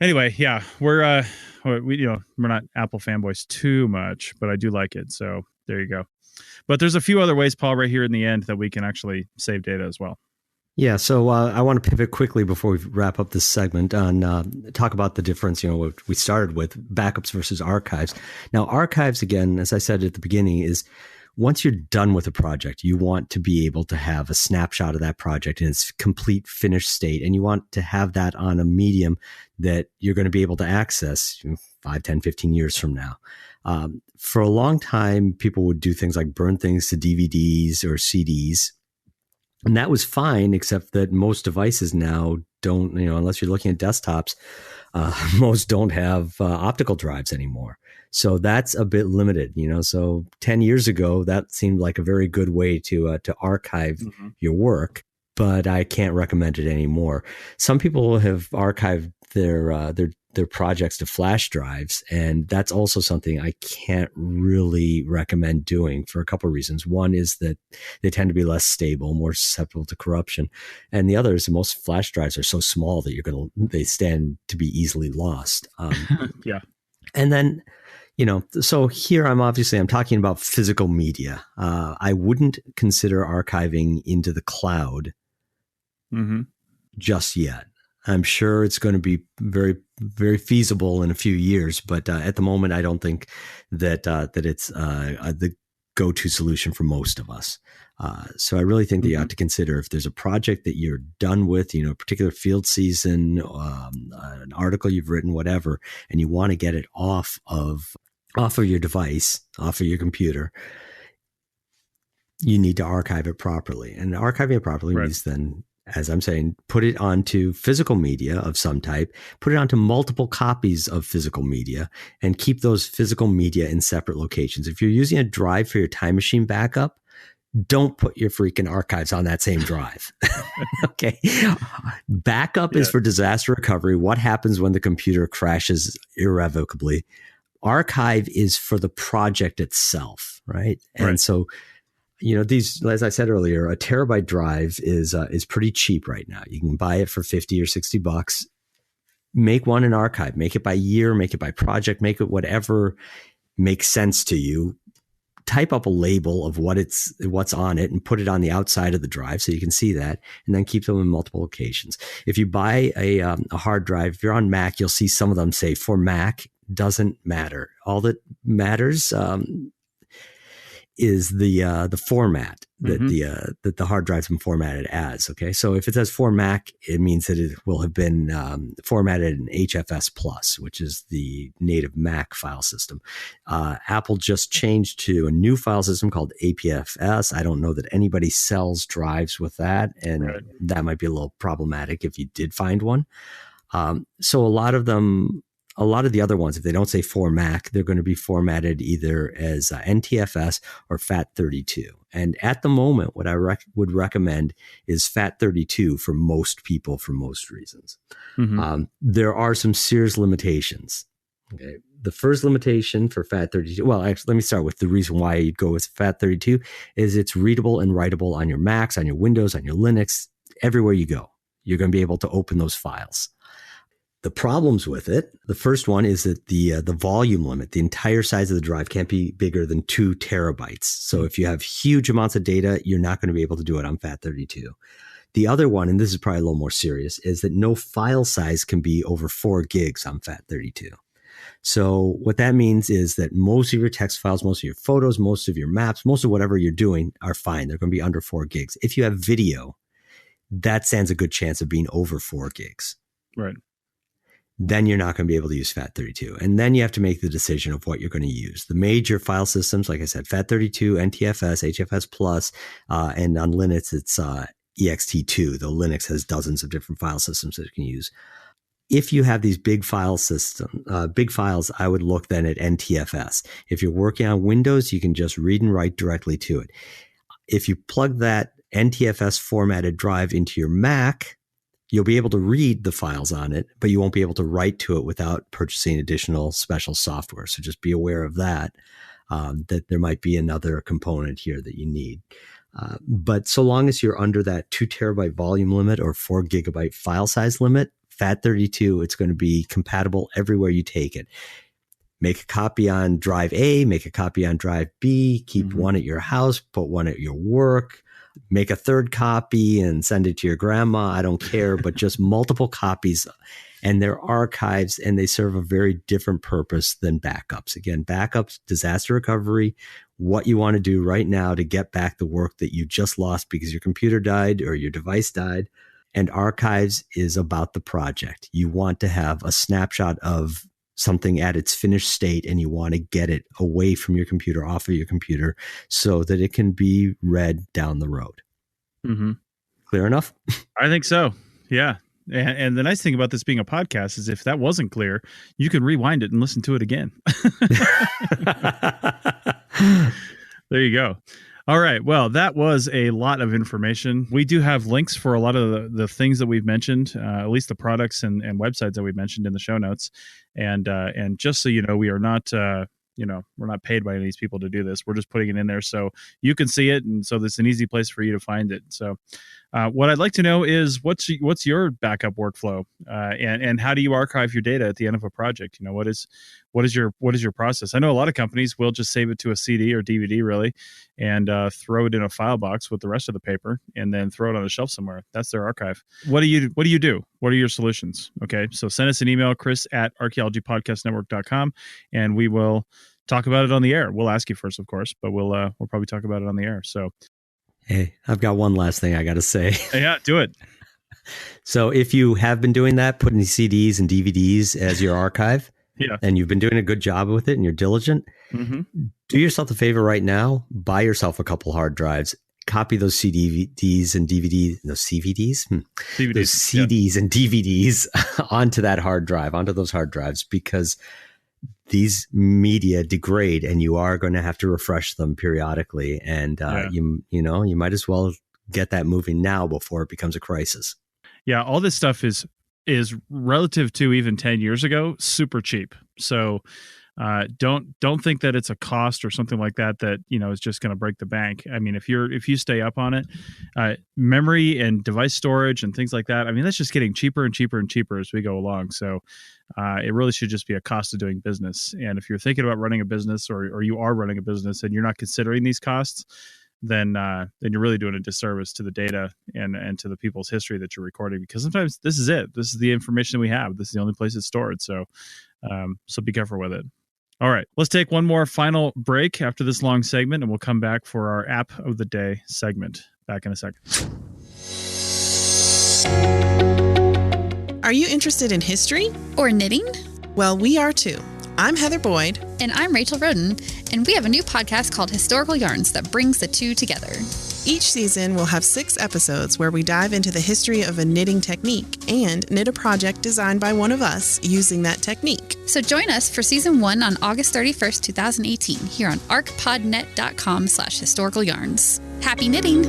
anyway, yeah, we're not Apple fanboys too much, but I do like it. So there you go. But there's a few other ways, Paul, right here in the end that we can actually save data as well. Yeah, so I want to pivot quickly before we wrap up this segment on talk about the difference, what we started with, backups versus archives. Now, archives, again, as I said at the beginning, is once you're done with a project, you want to be able to have a snapshot of that project in its complete finished state, and you want to have that on a medium that you're going to be able to access 5, 10, 15 years from now. For a long time, people would do things like burn things to DVDs or CDs. And that was fine, except that most devices now don't, unless you're looking at desktops, most don't have optical drives anymore. So that's a bit limited, So 10 years ago, that seemed like a very good way to archive your work, but I can't recommend it anymore. Some people have archived their projects to flash drives, and that's also something I can't really recommend doing for a couple of reasons. One is that they tend to be less stable, more susceptible to corruption, and the other is that most flash drives are so small that they stand to be easily lost. Yeah, and then so here I'm talking about physical media. I wouldn't consider archiving into the cloud just yet. I'm sure it's going to be very, very feasible in a few years, but at the moment, I don't think that it's the go-to solution for most of us. So I really think that you have to consider, if there's a project that you're done with, a particular field season, an article you've written, whatever, and you want to get it off of your device, off of your computer, you need to archive it properly. And archiving it properly means then, as I'm saying, put it onto physical media of some type, put it onto multiple copies of physical media, and keep those physical media in separate locations. If you're using a drive for your time machine backup, don't put your freaking archives on that same drive. Okay. Backup is for disaster recovery. What happens when the computer crashes irrevocably? Archive is for the project itself, right? And so, these, as I said earlier, a terabyte drive is pretty cheap right now. You can buy it for $50 or $60. Make one in archive. Make it by year. Make it by project. Make it whatever makes sense to you. Type up a label of what's on it and put it on the outside of the drive so you can see that, and then keep them in multiple locations. If you buy a hard drive, if you're on Mac, you'll see some of them say for Mac. Doesn't matter. All that matters is the format that the hard drive's been formatted as. Okay, so if it says for Mac, it means that it will have been formatted in HFS Plus, which is the native Mac file system. Apple just changed to a new file system called APFS. I don't know that anybody sells drives with that, and that might be a little problematic if you did find one. So a lot of the other ones, if they don't say for Mac, they're going to be formatted either as NTFS or FAT32. And at the moment, what I would recommend is FAT32 for most people for most reasons. There are some serious limitations. Okay. The first limitation for FAT32, well, actually, let me start with the reason why you'd go with FAT32 is it's readable and writable on your Macs, on your Windows, on your Linux, everywhere you go. You're going to be able to open those files. The problems with it, the first one is that the volume limit, the entire size of the drive can't be bigger than 2 terabytes. So if you have huge amounts of data, you're not going to be able to do it on FAT32. The other one, and this is probably a little more serious, is that no file size can be over 4 gigs on FAT32. So what that means is that most of your text files, most of your photos, most of your maps, most of whatever you're doing are fine. They're going to be under 4 gigs. If you have video, that stands a good chance of being over 4 gigs. Right. Then you're not going to be able to use FAT32. And then you have to make the decision of what you're going to use. The major file systems, like I said, FAT32, NTFS, HFS Plus, and on Linux, it's ext2, though Linux has dozens of different file systems that you can use. If you have these big files, I would look then at NTFS. If you're working on Windows, you can just read and write directly to it. If you plug that NTFS formatted drive into your Mac, you'll be able to read the files on it, but you won't be able to write to it without purchasing additional special software. So just be aware of that, that there might be another component here that you need. But so long as you're under that 2 terabyte volume limit or 4 gigabyte file size limit, FAT32, it's going to be compatible everywhere you take it. Make a copy on drive A, make a copy on drive B, keep one at your house, put one at your work. Make a 3rd copy and send it to your grandma. I don't care, but just multiple copies. And they're archives, and they serve a very different purpose than backups. Again, backups, disaster recovery, what you want to do right now to get back the work that you just lost because your computer died or your device died. And archives is about the project. You want to have a snapshot of something at its finished state, and you want to get it away from your computer, off of your computer, so that it can be read down the road. Mm-hmm. Clear enough? I think so. Yeah. And the nice thing about this being a podcast is if that wasn't clear, you can rewind it and listen to it again. There you go. All right. Well, that was a lot of information. We do have links for a lot of the things that we've mentioned, at least the products and websites that we mentioned in the show notes. And just so you know, we are not, we're not paid by any of these people to do this. We're just putting it in there so you can see it. And so there's an easy place for you to find it. So what I'd like to know is what's your backup workflow, and how do you archive your data at the end of a project? What is your process? I know a lot of companies will just save it to a CD or DVD, really, and throw it in a file box with the rest of the paper, and then throw it on a shelf somewhere. That's their archive. What do you do? What are your solutions? Okay, so send us an email, chris@archaeologypodcastnetwork.com, and we will talk about it on the air. We'll ask you first, of course, but we'll probably talk about it on the air. So. Hey, I've got one last thing I got to say. Yeah, do it. So if you have been doing that, putting CDs and DVDs as your archive, and you've been doing a good job with it and you're diligent, do yourself a favor right now, buy yourself a couple hard drives, copy those CDs and DVDs, those CVDs, those CDs and DVDs onto that hard drive, onto those hard drives, because these media degrade and you are going to have to refresh them periodically. And you might as well get that moving now before it becomes a crisis. Yeah, all this stuff is relative to even 10 years ago, super cheap. So don't think that it's a cost or something like that is just going to break the bank. I mean, if you stay up on it, memory and device storage and things like that, I mean, that's just getting cheaper and cheaper and cheaper as we go along. So it really should just be a cost of doing business. And if you're thinking about running a business or you are running a business and you're not considering these costs, then you're really doing a disservice to the data and to the people's history that you're recording, because sometimes this is it. This is the information we have. This is the only place it's stored. So be careful with it. All right, let's take one more final break after this long segment, and we'll come back for our App of the Day segment. Back in a second. Are you interested in history? Or knitting? Well, we are too. I'm Heather Boyd. And I'm Rachel Roden. And we have a new podcast called Historical Yarns that brings the two together. Each season will have 6 episodes where we dive into the history of a knitting technique and knit a project designed by one of us using that technique. So join us for season 1 on August 31st, 2018 here on arcpodnet.com/historical yarns. Happy knitting!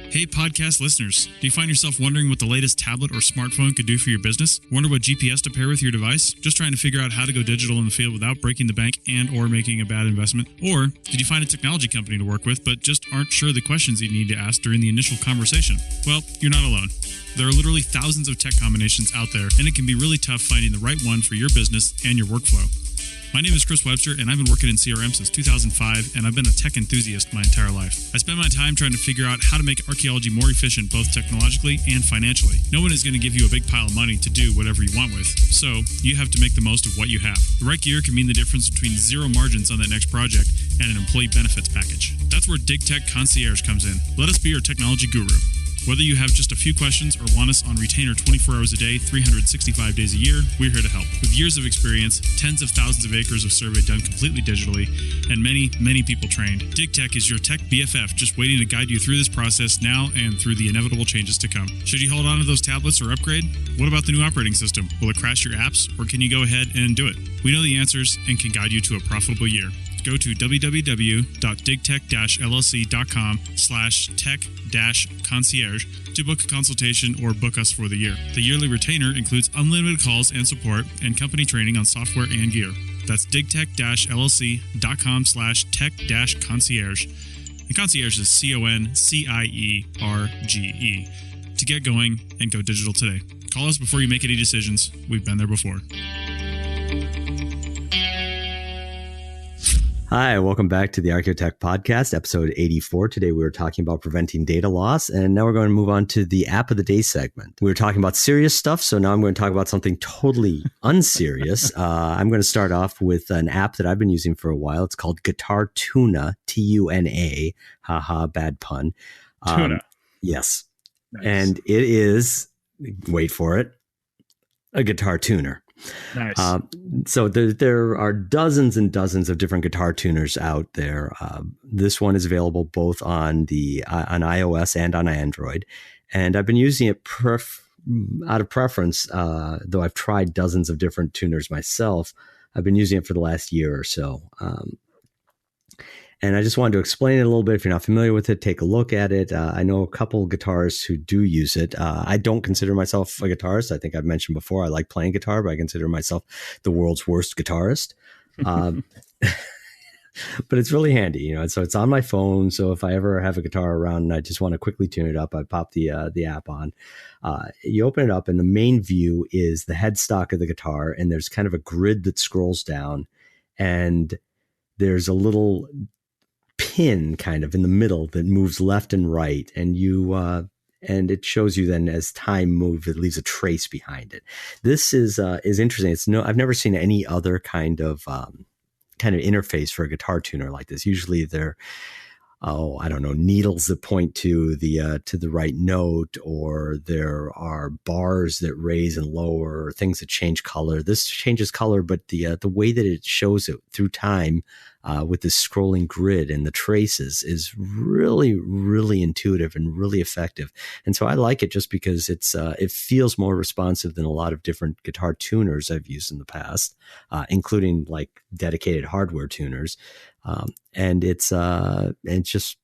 Hey, podcast listeners. Do you find yourself wondering what the latest tablet or smartphone could do for your business? Wonder what GPS to pair with your device? Just trying to figure out how to go digital in the field without breaking the bank and or making a bad investment? Or did you find a technology company to work with but just aren't sure the questions you need to ask during the initial conversation? Well, you're not alone. There are literally thousands of tech combinations out there, and it can be really tough finding the right one for your business and your workflow. My name is Chris Webster, and I've been working in CRM since 2005, and I've been a tech enthusiast my entire life. I spend my time trying to figure out how to make archaeology more efficient both technologically and financially. No one is going to give you a big pile of money to do whatever you want with, so you have to make the most of what you have. The right gear can mean the difference between zero margins on that next project and an employee benefits package. That's where DigTech Concierge comes in. Let us be your technology guru. Whether you have just a few questions or want us on retainer 24 hours a day, 365 days a year, we're here to help. With years of experience, tens of thousands of acres of survey done completely digitally, and many, many people trained, DigTech is your tech BFF just waiting to guide you through this process now and through the inevitable changes to come. Should you hold on to those tablets or upgrade? What about the new operating system? Will it crash your apps, or can you go ahead and do it? We know the answers and can guide you to a profitable year. Go to www.digtech-llc.com/tech-concierge to book a consultation or book us for the year. The yearly retainer includes unlimited calls and support and company training on software and gear. That's digtech-llc.com/tech-concierge. And concierge is CONCIERGE. To get going and go digital today. Call us before you make any decisions. We've been there before. Hi, welcome back to the Archaeotech Podcast, episode 84. Today we were talking about preventing data loss, and now we're going to move on to the App of the Day segment. We were talking about serious stuff, so now I'm going to talk about something totally unserious. I'm going to start off with an app that I've been using for a while. It's called Guitar Tuna, Tuna. Haha, bad pun. Tuna. Yes. Nice. And it is, wait for it, a guitar tuner. Nice. So there are dozens and dozens of different guitar tuners out there. This one is available both on iOS and on Android, and I've been using it out of preference. Though I've tried dozens of different tuners myself, I've been using it for the last year or so. And I just wanted to explain it a little bit. If you're not familiar with it, take a look at it. I know a couple guitarists who do use it. I don't consider myself a guitarist. I think I've mentioned before, I like playing guitar, but I consider myself the world's worst guitarist. But it's really handy, So it's on my phone. So if I ever have a guitar around and I just want to quickly tune it up, I pop the app on. You open it up, and the main view is the headstock of the guitar, and there's kind of a grid that scrolls down, and there's a little pin kind of in the middle that moves left and right, and and it shows you then as time moves, it leaves a trace behind it. This is interesting. I've never seen any other kind of interface for a guitar tuner like this. Usually they're needles that point to the right note, or there are bars that raise and lower, or things that change color. This changes color, but the way that it shows it through time with this scrolling grid and the traces is really, really intuitive and really effective. And so I like it just because it feels more responsive than a lot of different guitar tuners I've used in the past, including like dedicated hardware tuners. And it's just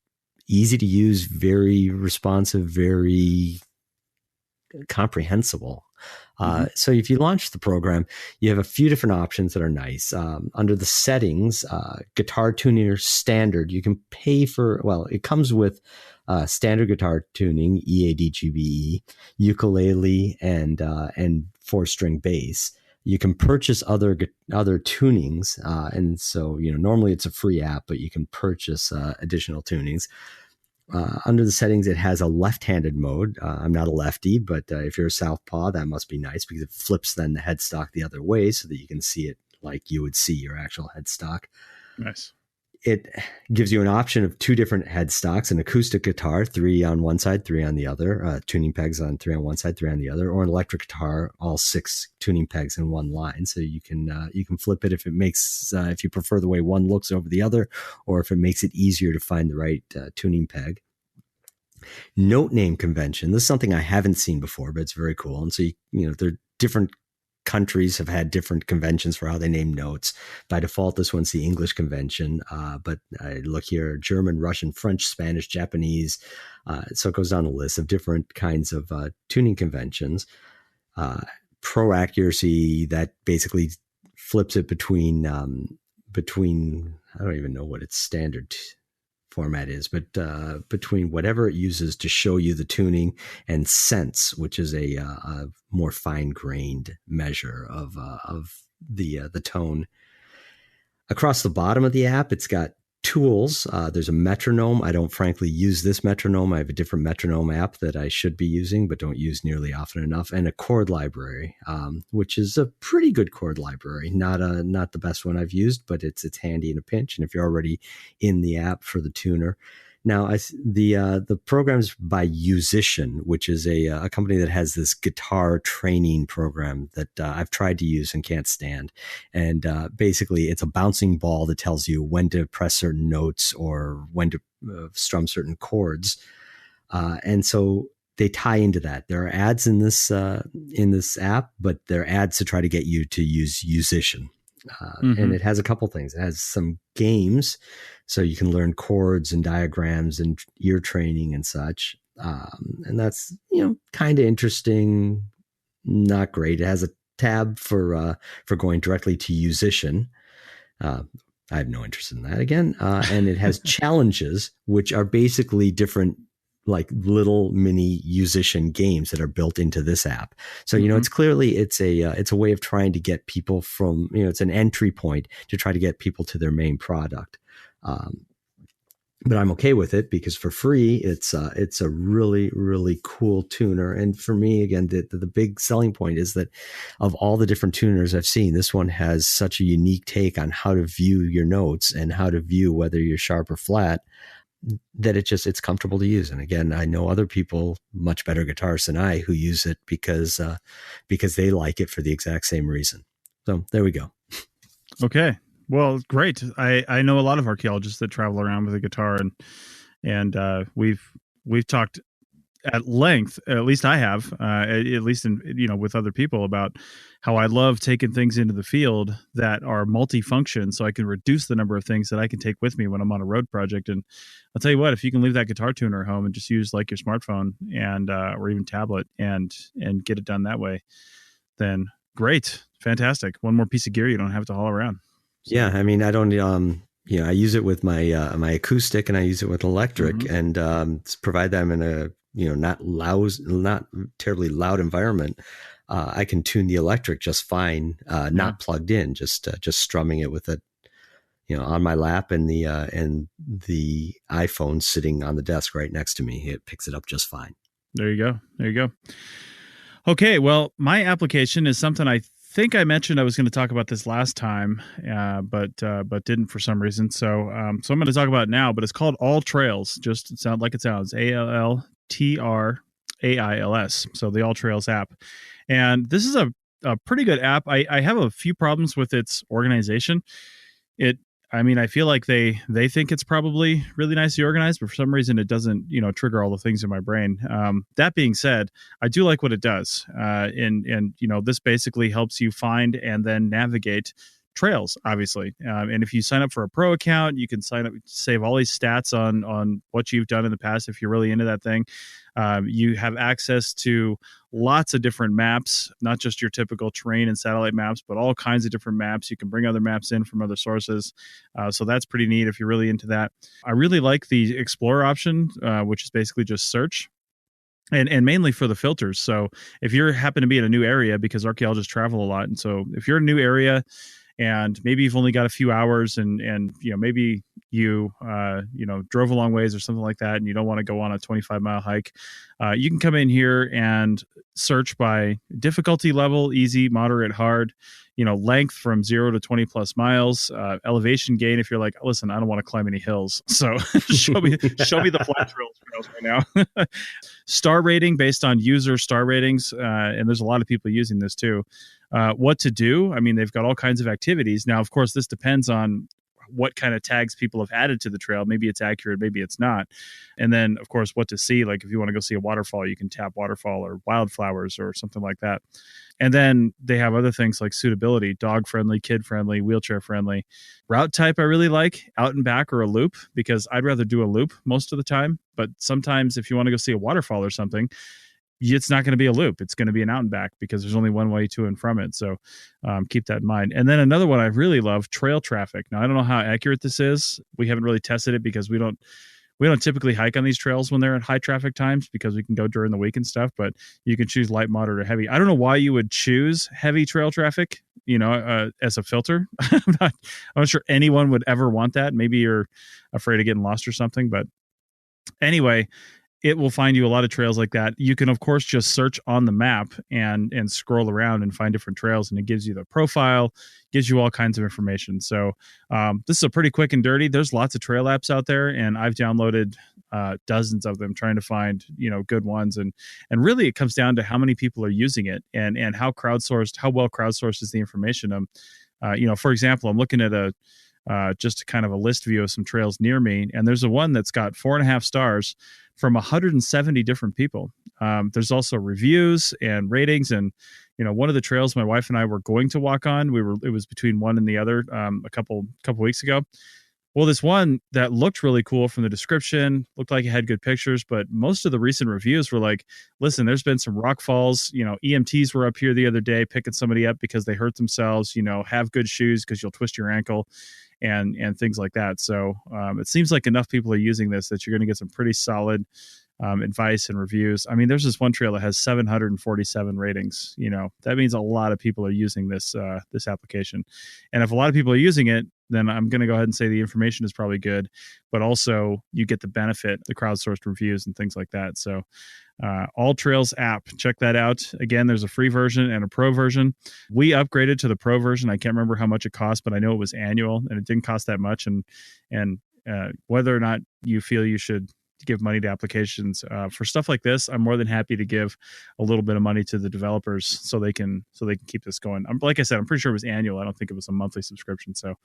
easy to use, very responsive, very comprehensible. So if you launch the program, you have a few different options that are nice. Under the settings, guitar tuner standard, you can pay for, it comes with standard guitar tuning, EADGBE, ukulele, and 4-string bass. You can purchase other tunings, and so normally it's a free app, but you can purchase additional tunings. Under the settings, it has a left-handed mode. I'm not a lefty, but if you're a southpaw, that must be nice because it flips then the headstock the other way so that you can see it like you would see your actual headstock. Nice. It gives you an option of 2 different headstocks: an acoustic guitar, 3 on one side, 3 on the other, tuning pegs on 3 on one side, 3 on the other, or an electric guitar, all 6 tuning pegs in one line. So you can flip it if you prefer the way one looks over the other, or if it makes it easier to find the right tuning peg. Note name convention. This is something I haven't seen before, but it's very cool. And so there are different countries have had different conventions for how they name notes. By default, this one's the English convention, but I look here: German, Russian, French, Spanish, Japanese. So it goes down a list of different kinds of tuning conventions. Pro accuracy, that basically flips it between I don't even know what its standard format is, but between whatever it uses to show you the tuning, and sense, which is a more fine-grained measure of the tone. Across the bottom of the app, it's got tools. There's a metronome. I don't frankly use this metronome. I have a different metronome app that I should be using, but don't use nearly often enough. And a chord library, which is a pretty good chord library. Not the best one I've used, but it's handy in a pinch. And if you're already in the app for the tuner. Now, the program's by Musician, which is a company that has this guitar training program that I've tried to use and can't stand. And basically, it's a bouncing ball that tells you when to press certain notes or when to strum certain chords. And so they tie into that. There are ads in this app, but they're ads to try to get you to use Musician. And it has a couple things. It has some games, so you can learn chords and diagrams and ear training and such. And that's, kind of interesting, not great. It has a tab for going directly to Musician. I have no interest in that again. And it has challenges, which are basically different, like little mini Musician games that are built into this app. So, it's clearly, it's a way of trying to get people from, it's an entry point to try to get people to their main product. But I'm okay with it because for free, it's a really, really cool tuner. And for me, again, the big selling point is that of all the different tuners I've seen, this one has such a unique take on how to view your notes and how to view whether you're sharp or flat, that it's comfortable to use. And again, I know other people, much better guitarists than I, who use it because they like it for the exact same reason. So there we go. Okay. Well, great. I know a lot of archaeologists that travel around with a guitar, and we've talked at length, at least I have, at least with other people, about how I love taking things into the field that are multifunction, so I can reduce the number of things that I can take with me when I'm on a road project. And I'll tell you what, if you can leave that guitar tuner at home and just use like your smartphone and or even tablet and get it done that way, then great, fantastic. One more piece of gear you don't have to haul around. Yeah, I mean, I don't. I use it with my my acoustic, and I use it with electric, and provide them in a not terribly loud environment. I can tune the electric just fine, not plugged in, just strumming it with it, on my lap, and the iPhone sitting on the desk right next to me. It picks it up just fine. There you go. Okay, well, my application is something I think I mentioned I was going to talk about this last time, but didn't for some reason. So I'm going to talk about it now. But it's called All Trails. Just sound like it sounds. ALLTRAILS. So the All Trails app, and this is a pretty good app. I have a few problems with its organization. I feel like they think it's probably really nicely organized, but for some reason it doesn't, trigger all the things in my brain. That being said, I do like what it does. And this basically helps you find and then navigate trails, obviously. And if you sign up for a pro account, you can save all these stats on what you've done in the past. If you're really into that thing, you have access to lots of different maps, not just your typical terrain and satellite maps, but all kinds of different maps. You can bring other maps in from other sources. So that's pretty neat if you're really into that. I really like the Explorer option, which is basically just search. And mainly for the filters. So if you happen to be in a new area, because archaeologists travel a lot, and so if you're in a new area and maybe you've only got a few hours and maybe you drove a long ways or something like that, and you don't want to go on a 25-mile hike, you can come in here and search by difficulty level: easy, moderate, hard, length from 0 to 20 plus miles, elevation gain if you're like, listen, I don't want to climb any hills, so show me the flat trails right now. Star rating based on user star ratings, and there's a lot of people using this too. What to do? I mean, they've got all kinds of activities. Now, of course, this depends on what kind of tags people have added to the trail. Maybe it's accurate, maybe it's not. And then, of course, what to see. Like if you want to go see a waterfall, you can tap waterfall or wildflowers or something like that. And then they have other things like suitability: dog friendly, kid friendly, wheelchair friendly. Route type I really like: out and back or a loop, because I'd rather do a loop most of the time. But sometimes if you want to go see a waterfall or something, it's not going to be a loop. It's going to be an out and back, because there's only one way to and from it. So keep that in mind. And then another one I really love: trail traffic. Now, I don't know how accurate this is. We haven't really tested it because we don't We don't typically hike on these trails when they're at high traffic times because we can go during the week and stuff, but you can choose light, moderate, or heavy. I don't know why you would choose heavy trail traffic, as a filter. I'm not sure anyone would ever want that. Maybe you're afraid of getting lost or something, but anyway, it will find you a lot of trails like that. You can, of course, just search on the map and scroll around and find different trails, and it gives you the profile, gives you all kinds of information. So this is a pretty quick and dirty. There's lots of trail apps out there, and I've downloaded dozens of them trying to find, good ones. And really it comes down to how many people are using it and how well crowdsourced is the information. For example, I'm looking at just kind of a list view of some trails near me, and there's one that's got 4.5 stars from 170 different people. There's also reviews and ratings, and one of the trails my wife and I were going to walk on, it was between one and the other a couple weeks ago. Well, this one that looked really cool from the description, looked like it had good pictures, but most of the recent reviews were like, listen, there's been some rock falls, EMTs were up here the other day picking somebody up because they hurt themselves, have good shoes because you'll twist your ankle and things like that. So it seems like enough people are using this that you're going to get some pretty solid advice and reviews. I mean, there's this one trail that has 747 ratings. That means a lot of people are using this application. And if a lot of people are using it, then I'm going to go ahead and say the information is probably good, but also you get the benefit, the crowdsourced reviews and things like that. So All Trails app, check that out. Again, there's a free version and a pro version. We upgraded to the pro version. I can't remember how much it cost, but I know it was annual and it didn't cost that much. And whether or not you feel you should give money to applications for stuff like this, I'm more than happy to give a little bit of money to the developers so they can keep this going. Like I said, I'm pretty sure it was annual. I don't think it was a monthly subscription. So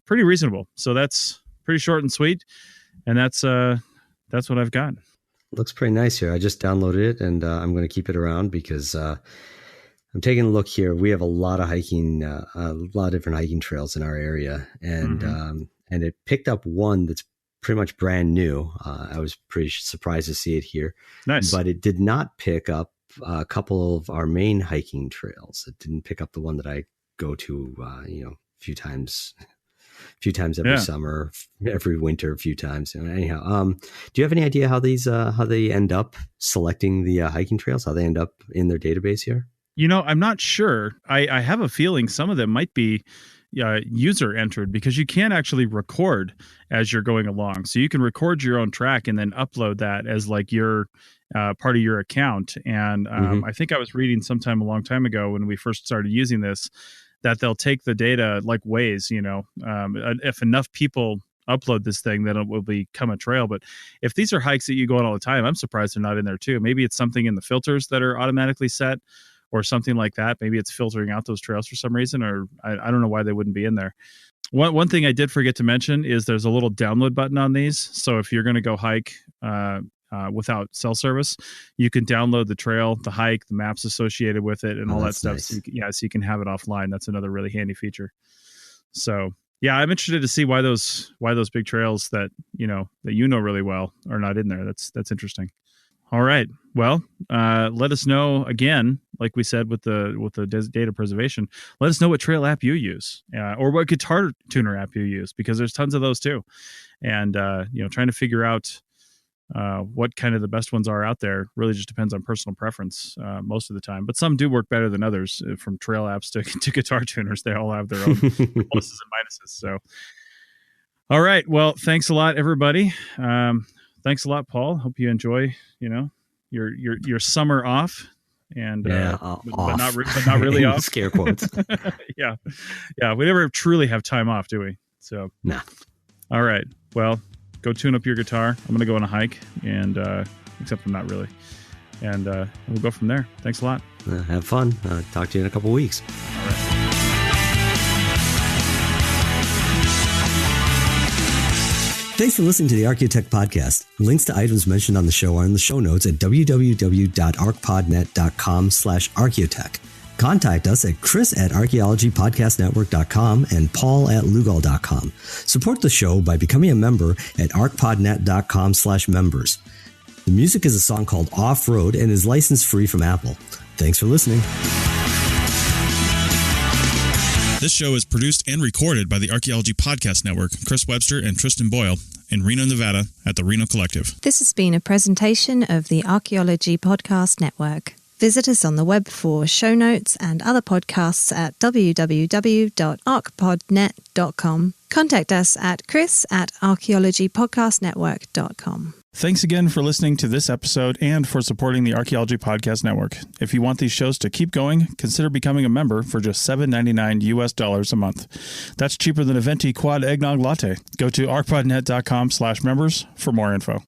pretty reasonable. So that's pretty short and sweet. And that's what I've got. Looks pretty nice here. I just downloaded it, and I'm going to keep it around because I'm taking a look here. We have a lot of different hiking trails in our area, and and it picked up one that's pretty much brand new. I was pretty surprised to see it here. Nice. But it did not pick up a couple of our main hiking trails. It didn't pick up the one that I go to, a few times every summer, every winter, a few times. Anyhow, do you have any idea how they end up selecting the hiking trails, how they end up in their database here? I'm not sure. I have a feeling some of them might be user entered, because you can actually record as you're going along. So you can record your own track and then upload that as like your part of your account. And I think I was reading sometime a long time ago when we first started using this, that they'll take the data like Waze, if enough people upload this thing, then it will become a trail. But if these are hikes that you go on all the time, I'm surprised they're not in there too. Maybe it's something in the filters that are automatically set or something like that. Maybe it's filtering out those trails for some reason, or I don't know why they wouldn't be in there. One thing I did forget to mention is there's a little download button on these. So if you're going to go hike without cell service, you can download the trail, the hike, the maps associated with it, and all that stuff. Nice. So you can have it offline. That's another really handy feature. So yeah, I'm interested to see why those big trails that that really well are not in there. That's interesting. All right. Well, let us know again, like we said with the data preservation. Let us know what trail app you use, or what guitar tuner app you use, because there's tons of those too. And trying to figure out what kind of the best ones are out there really just depends on personal preference most of the time. But some do work better than others. From trail apps to guitar tuners, they all have their own pluses and minuses. So, all right. Well, thanks a lot, everybody. Thanks a lot, Paul. Hope you enjoy, your summer off, and but not really off. Scare quotes. Yeah. We never truly have time off, do we? So, nah. All right. Well, go tune up your guitar. I'm going to go on a hike, and except I'm not really, and we'll go from there. Thanks a lot. Have fun. Talk to you in a couple weeks. All right. Thanks for listening to the Archaeotech Podcast. Links to items mentioned on the show are in the show notes at www.arcpodnet.com/archaeotech. Contact us at chris@archaeologypodcastnetwork.com and paul@lugal.com. Support the show by becoming a member at arcpodnet.com/members. The music is a song called Off Road and is license free from Apple. Thanks for listening. This show is produced and recorded by the Archaeology Podcast Network, Chris Webster and Tristan Boyle, in Reno, Nevada, at the Reno Collective. This has been a presentation of the Archaeology Podcast Network. Visit us on the web for show notes and other podcasts at www.archpodnet.com. Contact us at chris@archaeologypodcastnetwork.com. Thanks again for listening to this episode and for supporting the Archaeology Podcast Network. If you want these shows to keep going, consider becoming a member for just $7.99 US a month. That's cheaper than a venti quad eggnog latte. Go to archpodnet.com/members for more info.